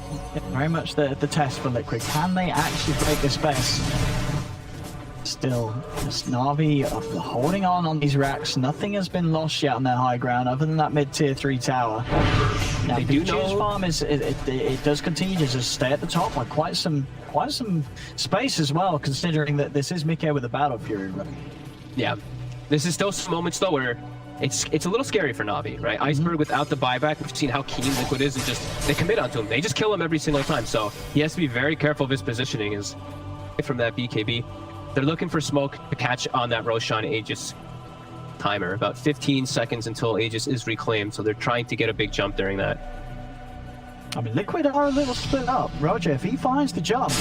very much the test for Liquid. Can they actually break this base? Still, just Na'Vi holding on these racks. Nothing has been lost yet on their high ground other than that mid-tier 3 tower. Now, they do know farm it does continue to just stay at the top by quite some space as well, considering that this is Mickey with a Battle Fury. Yeah, this is still some moments though where it's a little scary for Na'Vi, right? Iceberg without the buyback, we've seen how keen Liquid is, and just they commit onto him. They just kill him every single time, so he has to be very careful of his positioning. Is from that BKB. They're looking for smoke to catch on that Roshan Aegis timer. About 15 seconds until Aegis is reclaimed, so they're trying to get a big jump during that. I mean, Liquid are a little split up. Roger, if he finds the jump,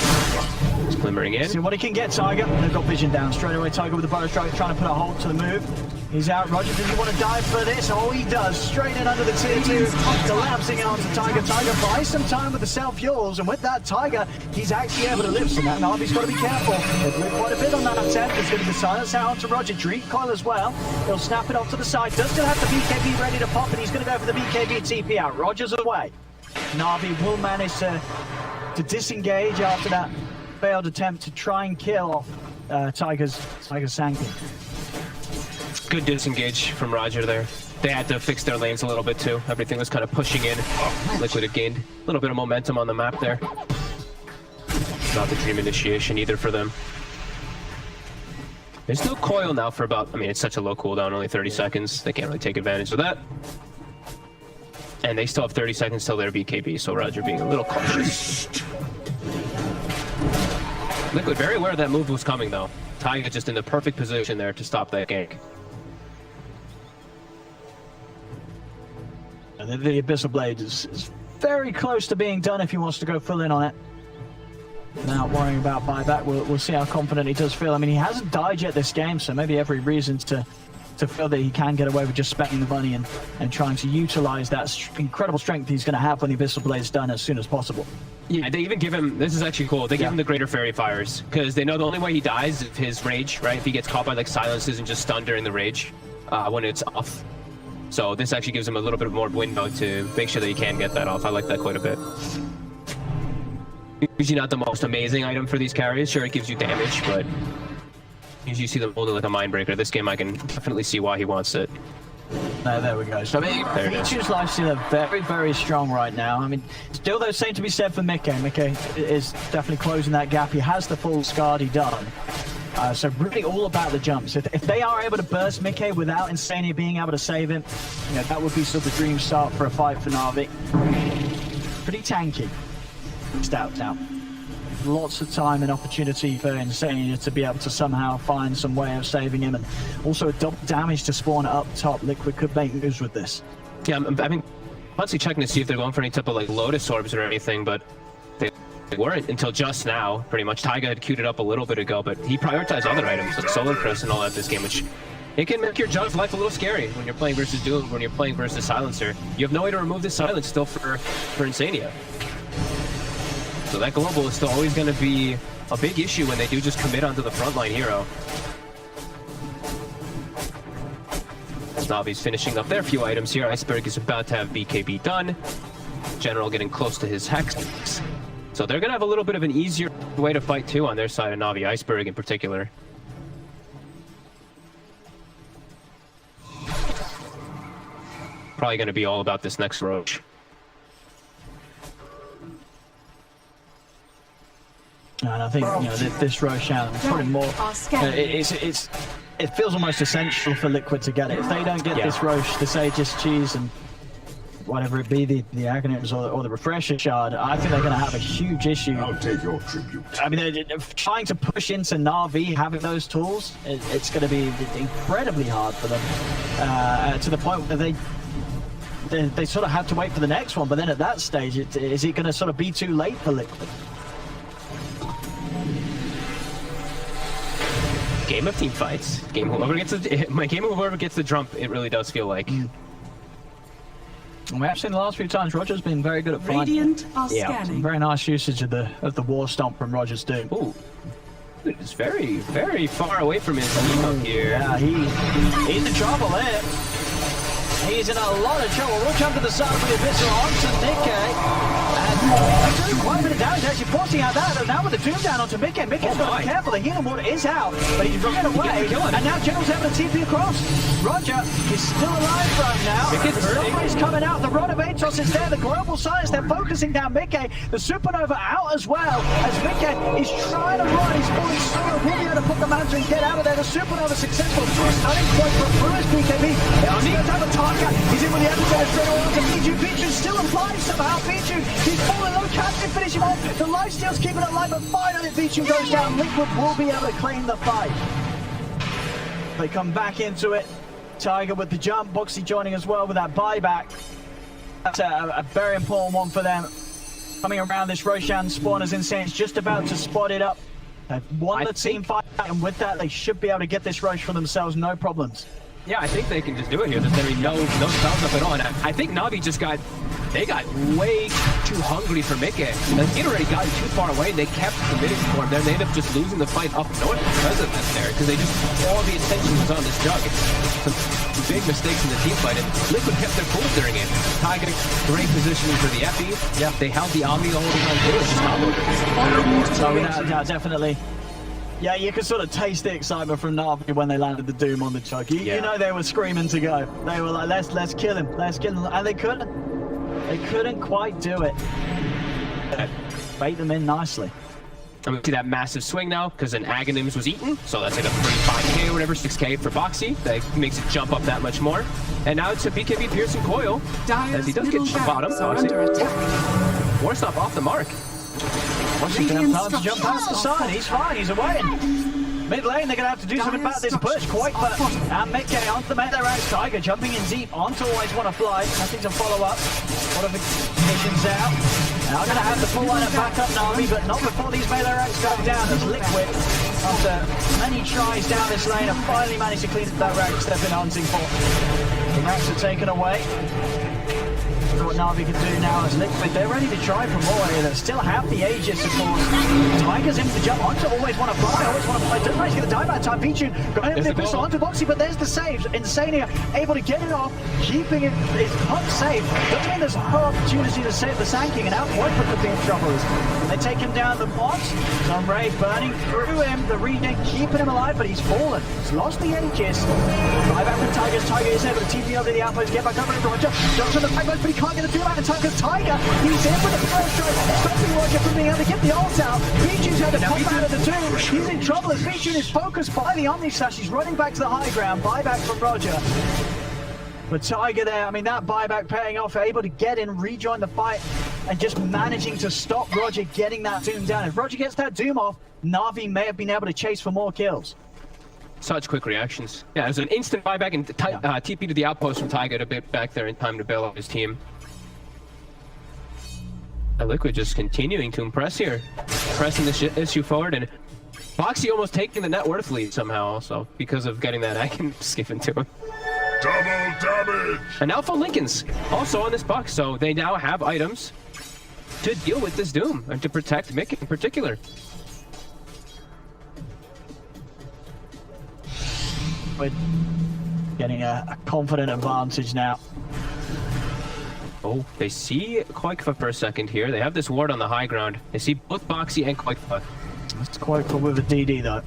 he's glimmering in. See what he can get, Tiger. They've got vision down straight away. Tiger with the bow strike, trying to put a hold to the move. He's out. Roger, does he want to dive for this? Oh, he does. Straight in under the tier 2. Collapsing onto Tiger. Tiger buys some time with the self-fuels, and with that, Tiger, he's actually able to live some. That Na'Vi's got to be careful. They've lived quite a bit on that attempt. There's going to be the silence out onto Roger. Dream Coil as well. He'll snap it off to the side. Does still have the BKB ready to pop, and he's going to go for the BKB TP out. Roger's away. Na'Vi will manage to disengage after that failed attempt to try and kill off Tiger's Sand King. Good disengage from Roger there. They had to fix their lanes a little bit too. Everything was kind of pushing in. Liquid had gained a little bit of momentum on the map there. Not the Dream Initiation either for them. There's no coil now for about, I mean, it's such a low cooldown, only 30 seconds. They can't really take advantage of that. And they still have 30 seconds till their BKB, so Roger being a little cautious. Liquid very aware that move was coming though. Tiger just in the perfect position there to stop that gank. The Abyssal Blade is very close to being done if he wants to go full in on it. Without worrying about buyback, we'll see how confident he does feel. I mean, he hasn't died yet this game, so maybe every reason to feel that he can get away with just spending the money and trying to utilize that incredible strength he's going to have when the Abyssal Blade's done as soon as possible. Yeah, they even give him, this is actually cool, they give him the Greater Fairy Fires, because they know the only way he dies is his rage, right? If he gets caught by like silences and just stunned during the rage when it's off. So this actually gives him a little bit more window to make sure that he can get that off. I like that quite a bit. Usually not the most amazing item for these carries. Sure, it gives you damage, but usually you see them hold it like a Mindbreaker. This game I can definitely see why he wants it. There we go. So Feature's lifesteal are very, very strong right now. I mean, still though, same to be said for Mickey. Mickey is definitely closing that gap. He has the full Skadi done. So really all about the jumps. If they are able to burst Mickey without Insania being able to save him, you know, that would be sort of the dream start for a fight for Na'Vi. Pretty tanky. Stout now. Lots of time and opportunity for Insania to be able to somehow find some way of saving him, and also a double damage to spawn up top. Liquid could make moves with this. Yeah, I mean, honestly checking to see if they're going for any type of like Lotus Orbs or anything, but they weren't until just now, pretty much. Taiga had queued it up a little bit ago, but he prioritized other items like Solar Crest and all that this game, which it can make your Judge's life a little scary when you're playing versus Doom, when you're playing versus Silencer. You have no way to remove this silence still for Insania. So that global is still always going to be a big issue when they do just commit onto the frontline hero. Na'Vi's finishing up their few items here. Iceberg is about to have BKB done. general getting close to his hex. So they're gonna have a little bit of an easier way to fight too on their side of Navi Iceberg in particular. Probably gonna be all about this next Roche. And I think this Roshan is probably more. It feels almost essential for Liquid to get it. If they don't get this Roche, the Sage's Cheese and whatever it be, the Aghanim's or the Refresher Shard, I think they're going to have a huge issue. I'll take your tribute. I mean, they're trying to push into Na'Vi, having those tools, it's going to be incredibly hard for them. To the point where they sort of have to wait for the next one, but then at that stage, is it going to sort of be too late for Liquid? Game of team fights. Whoever gets the jump, it really does feel like. We have seen the last few times Roger's been very good at finding. Radiant are scanning. Some very nice usage of the War Stomp from Roger's Doom. Ooh. It's very, very far away from his team up here. Yeah, he's in trouble there. He's in a lot of trouble. We'll jump to the side with the Abyssal onto Nikkei. And doing quite a bit of damage, actually forcing out that. Now with the Doom down onto Mikkei. Mikkei's got to be careful. The healing water is out, but he's running away. And now General's having a TP across. Roger is still alive right now. The Silver is coming out. The Rod of Atos is there. The Global Science, they're focusing down Mikkei. The Supernova out as well. As Mikkei is trying to run. He's fully solo. Will be able to put the Manta and get out of there. The Supernova successful. Stunning point for Brewers BKB. He needs to have a target. He's in with the epicenter straight away onto Pichu. Pichu's still alive somehow. Pichu, he's falling low. Can't finish him off. The lifesteal's keeping it alive, but finally Pichu goes down. Liquid will be able to claim the fight. They come back into it. Tiger with the jump. Boxy joining as well with that buyback. That's a very important one for them. Coming around this Roshan spawn as Insane's just about to spot it up. They've won the team fight, and with that, they should be able to get this Roche for themselves, no problems. Yeah, I think they can just do it here. There's gonna be no spells up at all. And I think Navi just got way too hungry for Mikkei. He'd already gotten too far away, and they kept committing for him. They ended up just losing the fight up north because of this there, because they just, all the attention was on this jug. Some big mistakes in the team fight, and Liquid kept their cool during it. Tiger, great positioning for the Epi. Yeah, they held the Omni the whole time. It was just definitely. Yeah, you could sort of taste the excitement from Na'Vi when they landed the Doom on the jug. You know they were screaming to go. They were like, let's kill him, and they couldn't. They couldn't quite do it. Bait them in nicely. And we see that massive swing now, because an Aghanims was eaten, so that's like a 35k or whatever, 6k for Boxy. That makes it jump up that much more. And now it's a BKB Piercing Coil, as he does get bottom. War Stop off the mark. Washington starts to jump past the side. He's fine. He's away. Mid lane, they're going to have to do something about this push. Quite first. And Mikkei onto the Melee-Rax. Tiger jumping in deep onto Always Wanna Fly. Nothing to follow up. Fortifications out. Now going to have the full lineup back up Na'Vi, but not before these Melee-Rax go down as Liquid, after many tries down this lane, have finally managed to clean up that Rax they've been hunting for. The Rax are taken away. What Na'Vi can do now is Liquid, they're ready to try for more here. They still have the Aegis, of course. Tiger's in to jump onto Always Wanna Fly. Doesn't manage to get the dive out time. Pichu going in with the pistol onto Boxy, but there's the saves. Insania able to get it off, keeping it his puck safe. Doesn't mean there's no opportunity to save the Sand King, and now Voidfoot could be in trouble. They take him down the box. Some Ray burning through him. The regen keeping him alive, but he's fallen. He's lost the Aegis. Right back from Tiger's. Tiger is able to TP over the outpost, get back over to Roger. Jumps on the backbone, but he can't get the 2 out in time because Tiger, he's in with the first strike, stopping Roger from being able to get the ult out. Pichu's had to pop out of the 2. He's in trouble as Pichu is focused by the Omni Slash. He's running back to the high ground. Buyback from Roger. But Tiger there, I mean, that buyback paying off, able to get in, rejoin the fight, and just managing to stop Roger getting that Doom down. If Roger gets that Doom off, Na'Vi may have been able to chase for more kills. Such quick reactions. Yeah, it was an instant buyback and TP to the outpost from Tiger to bit back there in time to bail out his team. And Liquid just continuing to impress here, pressing this issue forward, and Boxy almost taking the net worth lead somehow also because of getting that Akin skipping to him. Double damage! And now for Lincoln's also on this box, so they now have items to deal with this Doom and to protect Mick in particular. We're getting a confident advantage now. Oh, they see Koikfa for a second here. They have this ward on the high ground. They see both Boxy and Koikfa. It's Koikfa with a DD though.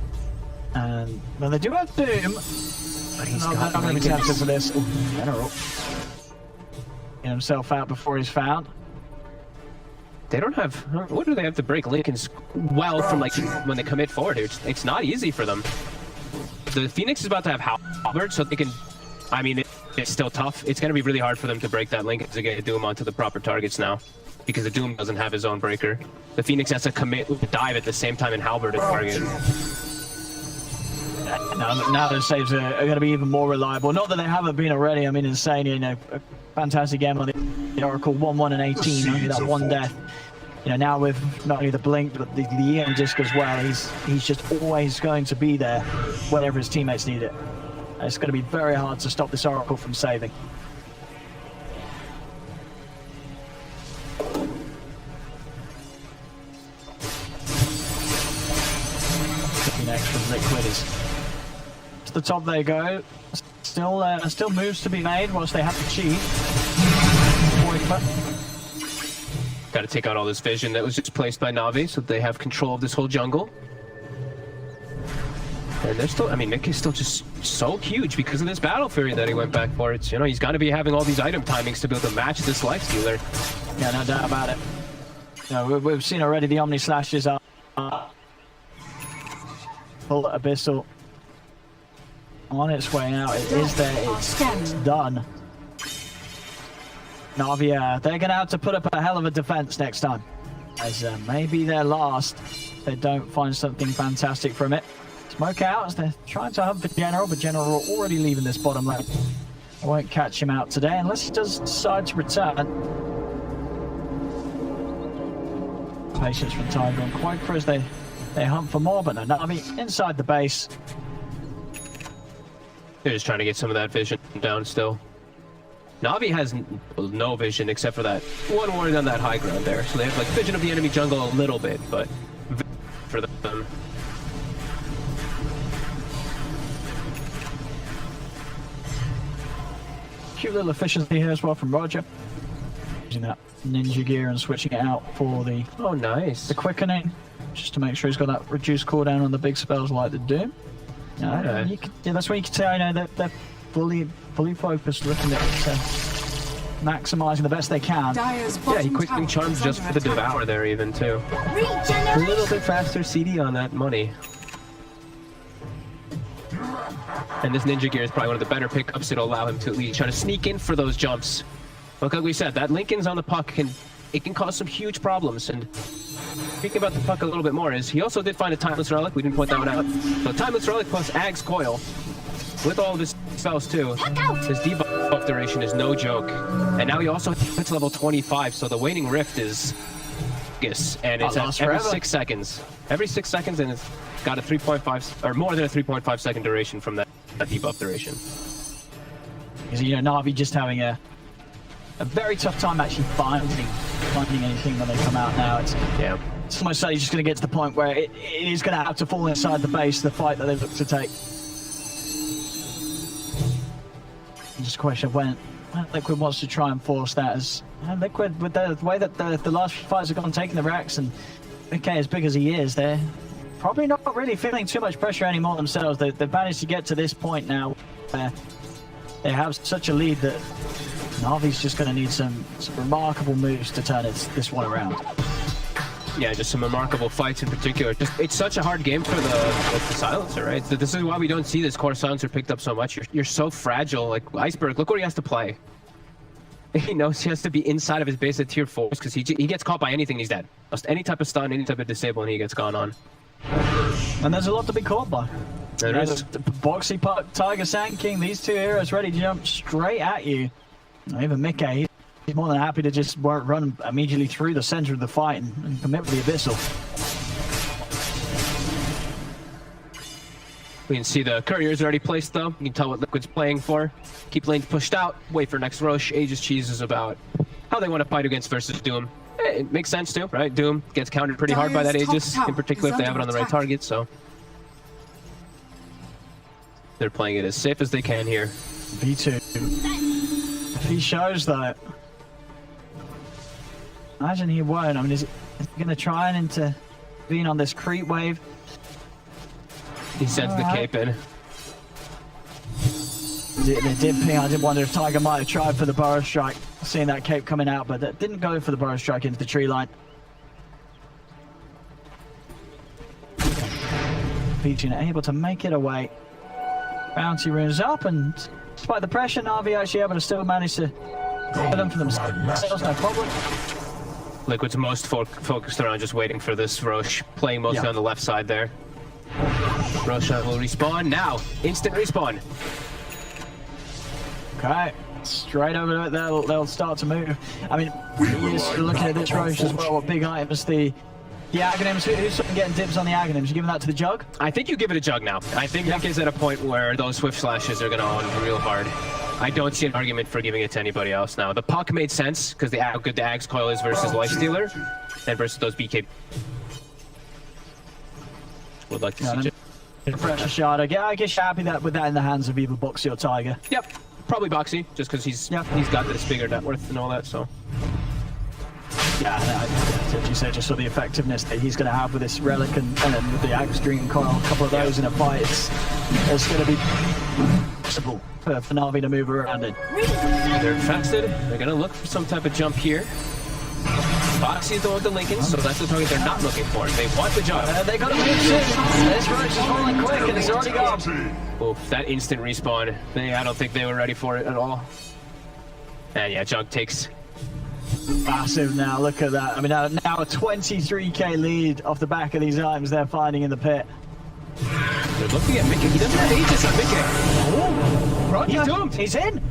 And well, they do have Doom. But he's not going to be tempted for this. Ooh, General. Get himself out before he's found. They don't have... What do they have to break Lincoln's well from like when they commit forward here? It's not easy for them. The Phoenix is about to have Halberd, so they can... I mean, it's still tough. It's going to be really hard for them to break that Lincoln to get Doom onto the proper targets now. Because the Doom doesn't have his own breaker. The Phoenix has to commit dive at the same time and Halberd is target. Now the saves are going to be even more reliable. Not that they haven't been already. I mean, insane. You know, a fantastic game on the Oracle. 1-1 and 18. Only that one death. You know, now with not only the blink but the Eon disc as well, he's just always going to be there whenever his teammates need it. It's going to be very hard to stop this Oracle from saving. Next from Liquid is to the top they go. Still moves to be made whilst they have to cheat. Got to take out all this vision that was just placed by Na'Vi so that they have control of this whole jungle. And they're still, I mean, Nick is still just so huge because of this Battle Fury that he went back for. It's, you know, he's got to be having all these item timings to be able to match this Lifestealer. Yeah, no doubt about it. You know, we've seen already the Omni Slashes are full Abyssal on its way out. It is there, it's done. Na'Vi, they're going to have to put up a hell of a defense next time. As maybe their last, they don't find something fantastic from it. Smoke out as they're trying to hunt for General, but General are already leaving this bottom lane. I won't catch him out today unless he does decide to return. Patience from Tiger and Quaker as they hunt for more, but no, Na'Vi inside the base. They're just trying to get some of that vision down still. Na'Vi has no vision except for that one ward on that high ground there. So they have like vision of the enemy jungle a little bit, but for them. Cute little efficiency here as well from Roger. Using that ninja gear and switching it out for the the quickening, just to make sure he's got that reduced cooldown on the big spells like the Doom. Yeah, that's when you can tell, you know, that they're fully focused, looking at maximizing the best they can. Yeah, he quickly charms just for the Devour there even too. A little bit faster CD on that money. And this ninja gear is probably one of the better pickups. It'll allow him to at least try to sneak in for those jumps. Like we said, that Lincoln's on the puck can cause some huge problems. And speaking about the puck a little bit more, is he also did find a Timeless Relic. We didn't point that one out. So Timeless Relic plus Ag's Coil, with all of his spells too. His debuff duration is no joke. And now he also hits level 25, so the Waning Rift is... and it's at every 6 seconds. Every 6 seconds, and it's got a 3.5 or more than a 3.5 second duration from that debuff duration. You know, Na'Vi just having a very tough time actually finding anything when they come out now. It's almost like he's just going to get to the point where it is going to have to fall inside the base, the fight that they look to take. It's just a question of when Liquid wants to try and force that. As Liquid, with the way that the last few fights have gone, taking the racks, and okay, as big as he is, they're probably not really feeling too much pressure anymore themselves. They've managed to get to this point now where they have such a lead that Na'Vi's just going to need some remarkable moves to turn this one around. Yeah, just some remarkable fights in particular. It's such a hard game for the silencer, right? So this is why we don't see this core silencer picked up so much. You're so fragile. Like Iceberg, look what he has to play. He knows he has to be inside of his base at tier 4s because he gets caught by anything, he's dead. Just any type of stun, any type of disable, and he gets gone on. And there's a lot to be caught by. There is. The Boxy Puck, Tiger, Sand King, these two heroes ready to jump straight at you. Even Mickey, he's more than happy to just run immediately through the center of the fight and commit with the Abyssal. We can see the couriers already placed though. You can tell what Liquid's playing for. Keep lanes pushed out, wait for next Roche. Aegis Cheese is about how they want to fight against versus Doom. It makes sense too, right? Doom gets countered pretty hard by that Aegis, in particular if they have it on the right target, so they're playing it as safe as they can here. B2. If he shows that Imagine he won't. I mean, is he going to try and intervene on this creep wave? He sends the cape in. They did ping. I did wonder if Tiger might have tried for the burrow strike, seeing that cape coming out, but that didn't go for the burrow strike into the tree line. Pigeon able to make it away. Bounty runes up, and despite the pressure, Na'Vi actually able to still manage to get them for themselves, no problem. Liquid's most focused around just waiting for this Roche, playing mostly on the left side there. Roche will respawn now. Instant respawn. Okay, straight over to it. They'll start to move. I mean, just looking at this Roche as well. What big items the Aghanims? Who's getting dibs on the Aghanims? You giving that to the Jug? I think you give it a Jug now. I think Nick is at a point where those Swift Slashes are going to own real hard. I don't see an argument for giving it to anybody else now. The Puck made sense because how good the Ag's Coil is versus Lifestealer and versus those BK. Would like to see it. Fresh shot. I guess you're happy that with that in the hands of either Boxy or Tiger. Yep, probably Boxy, just because he's got this bigger net worth and all that. So yeah, as you said, just for the effectiveness that he's going to have with this relic and then with the Ag's Green Coil, a couple of those in a fight, it's going to be possible for Na'Vi to move around it. They're infested. They're going to look for some type of jump here. Boxy is the one with the Lincoln, so that's the target they're not looking for. They want the jump. They got to move soon. This Roche is falling quick, and it's already gone. Oof, that instant respawn. I don't think they were ready for it at all. And yeah, Jug takes massive now. Look at that. I mean, now a 23k lead off the back of these items they're finding in the pit. They're looking at Mickey. He doesn't have Aegis on Mickey. Oh, he's doomed. He's in.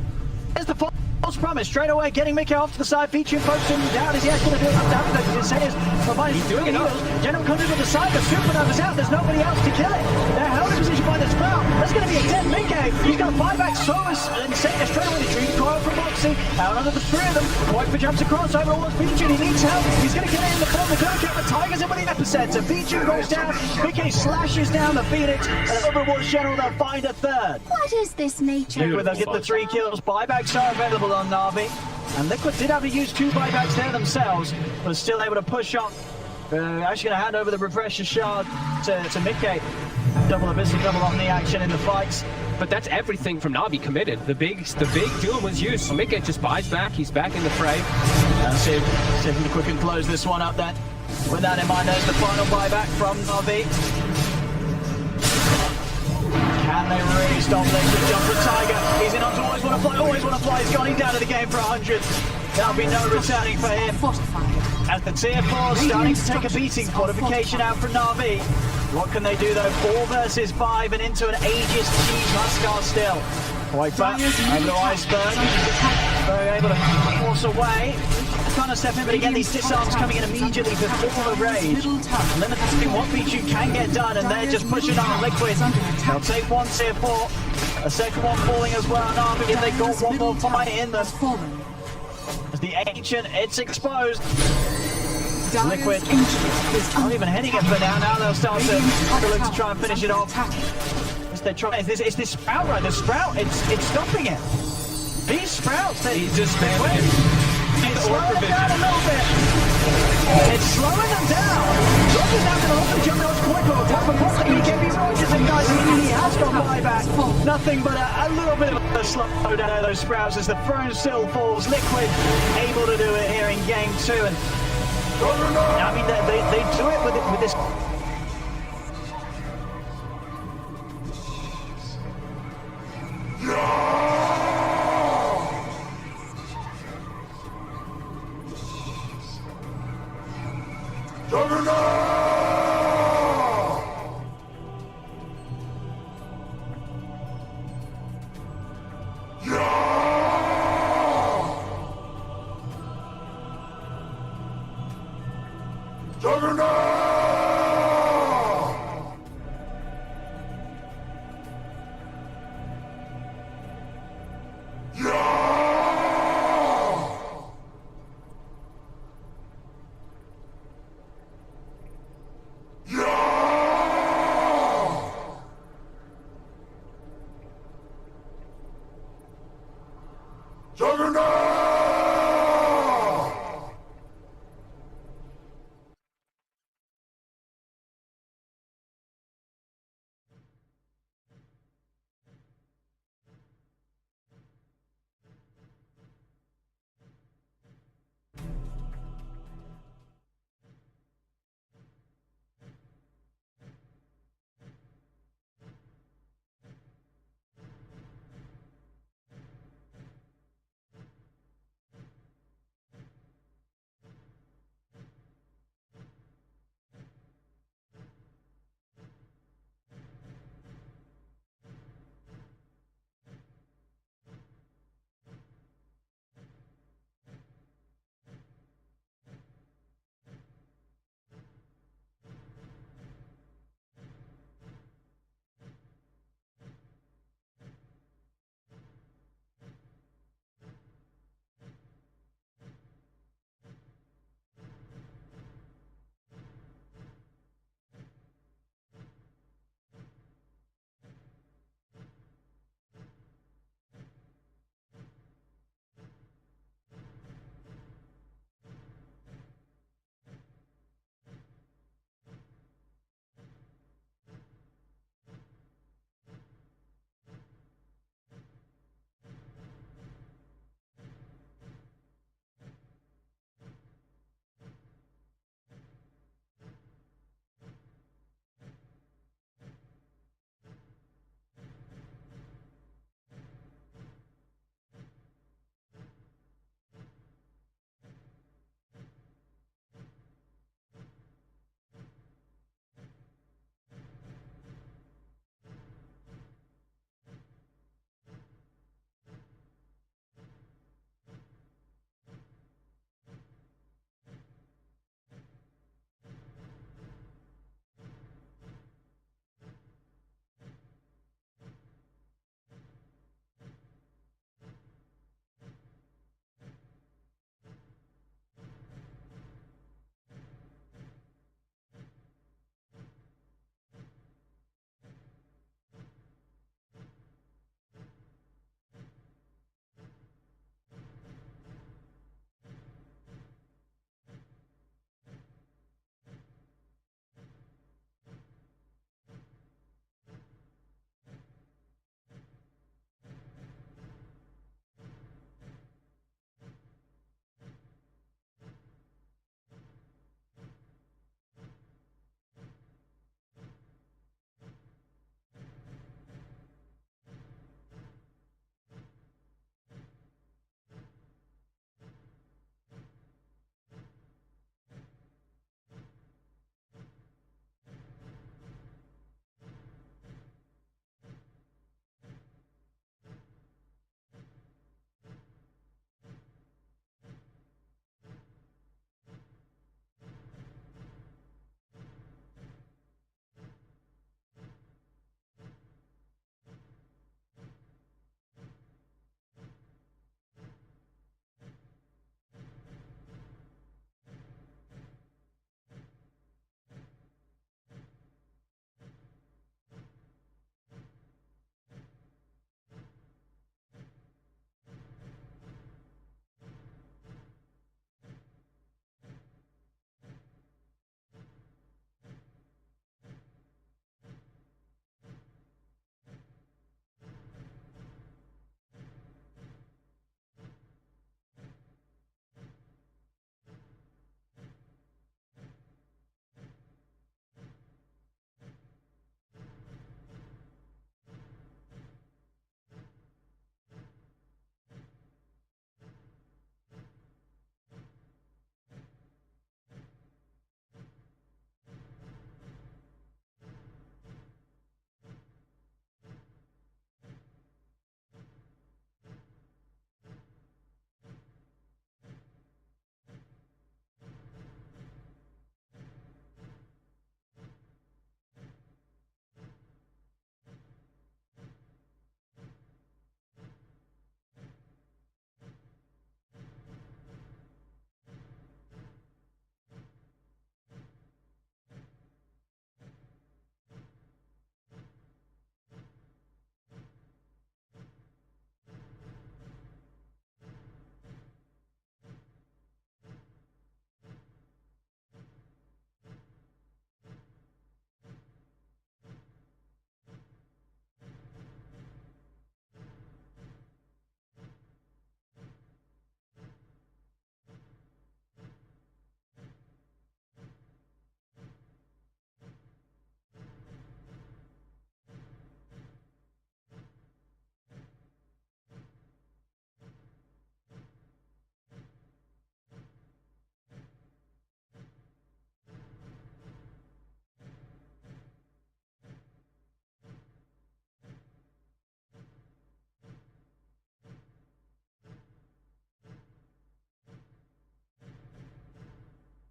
There's the false promise straight away, getting Mickey off to the side, featuring folks in down. Is he actually going to do enough damage? As it says, providing he's doing enough. General comes to the side, the Supernova's out. There's nobody else to kill it. They're held in position by the Sprout. That's going to be a dead Mickey. He's going to buy back Solus and send it straight away. The Dream Coil from Boxy. Out under the three of them. Wiper jumps across over towards Featured. He needs help. He's going to get it in the front. The Dirk out. The Tigers in with the epicenter. Featured goes down. Mickey slashes down the Phoenix. And over towards General, they'll find a third. What is this nature? Liquid, they'll get the 3 kills. Buybacks are available on Na'Vi. And Liquid did have to use 2 buybacks there themselves, but still able to push on. Actually going to hand over the Refresher Shard to Mickey. Double Abyssal, double Omni action in the fights. But that's everything from Na'Vi committed. The big Doom was used, so Mickey just buys back. He's back in the fray. And see if we can quick and close this one up then. With that in mind, there's the final buyback from Na'Vi. Can they really stop Liquid? Jump from Tiger. He's in on to always want to fly, always want to fly. He's gone, he's down to the game for 100. There'll be no returning for him. As the tier 4 starting to take a beating, fortification out from Na'Vi. What can they do though? 4 versus 5 and into an Aegis Cheese Huskar still. White back over the iceberg. Very able to force away. Trying to step in, but again, these disarms coming in immediately before the rage. Limiting what Pichu can get done, and they're just pushing on Liquid. They'll take one tier 4. A second one falling as well. Na'Vi, if they got one more fight in them. As the Ancient, it's exposed. Liquid not even hitting it for now. Now they'll start to look to try and finish it off. It's this Sprout, right? The Sprout, it's stopping it. These Sprouts, he's just spamming. It's slowing them down a little bit. It's slowing them down. Rogers now going to open the jump nose quite well. Tap and pop the BKB Rogers, and guys, he has got buyback. Nothing but a little bit of a slow down those Sprouts as the throne still falls. Liquid able to do it here in game 2. And I mean, they do it with this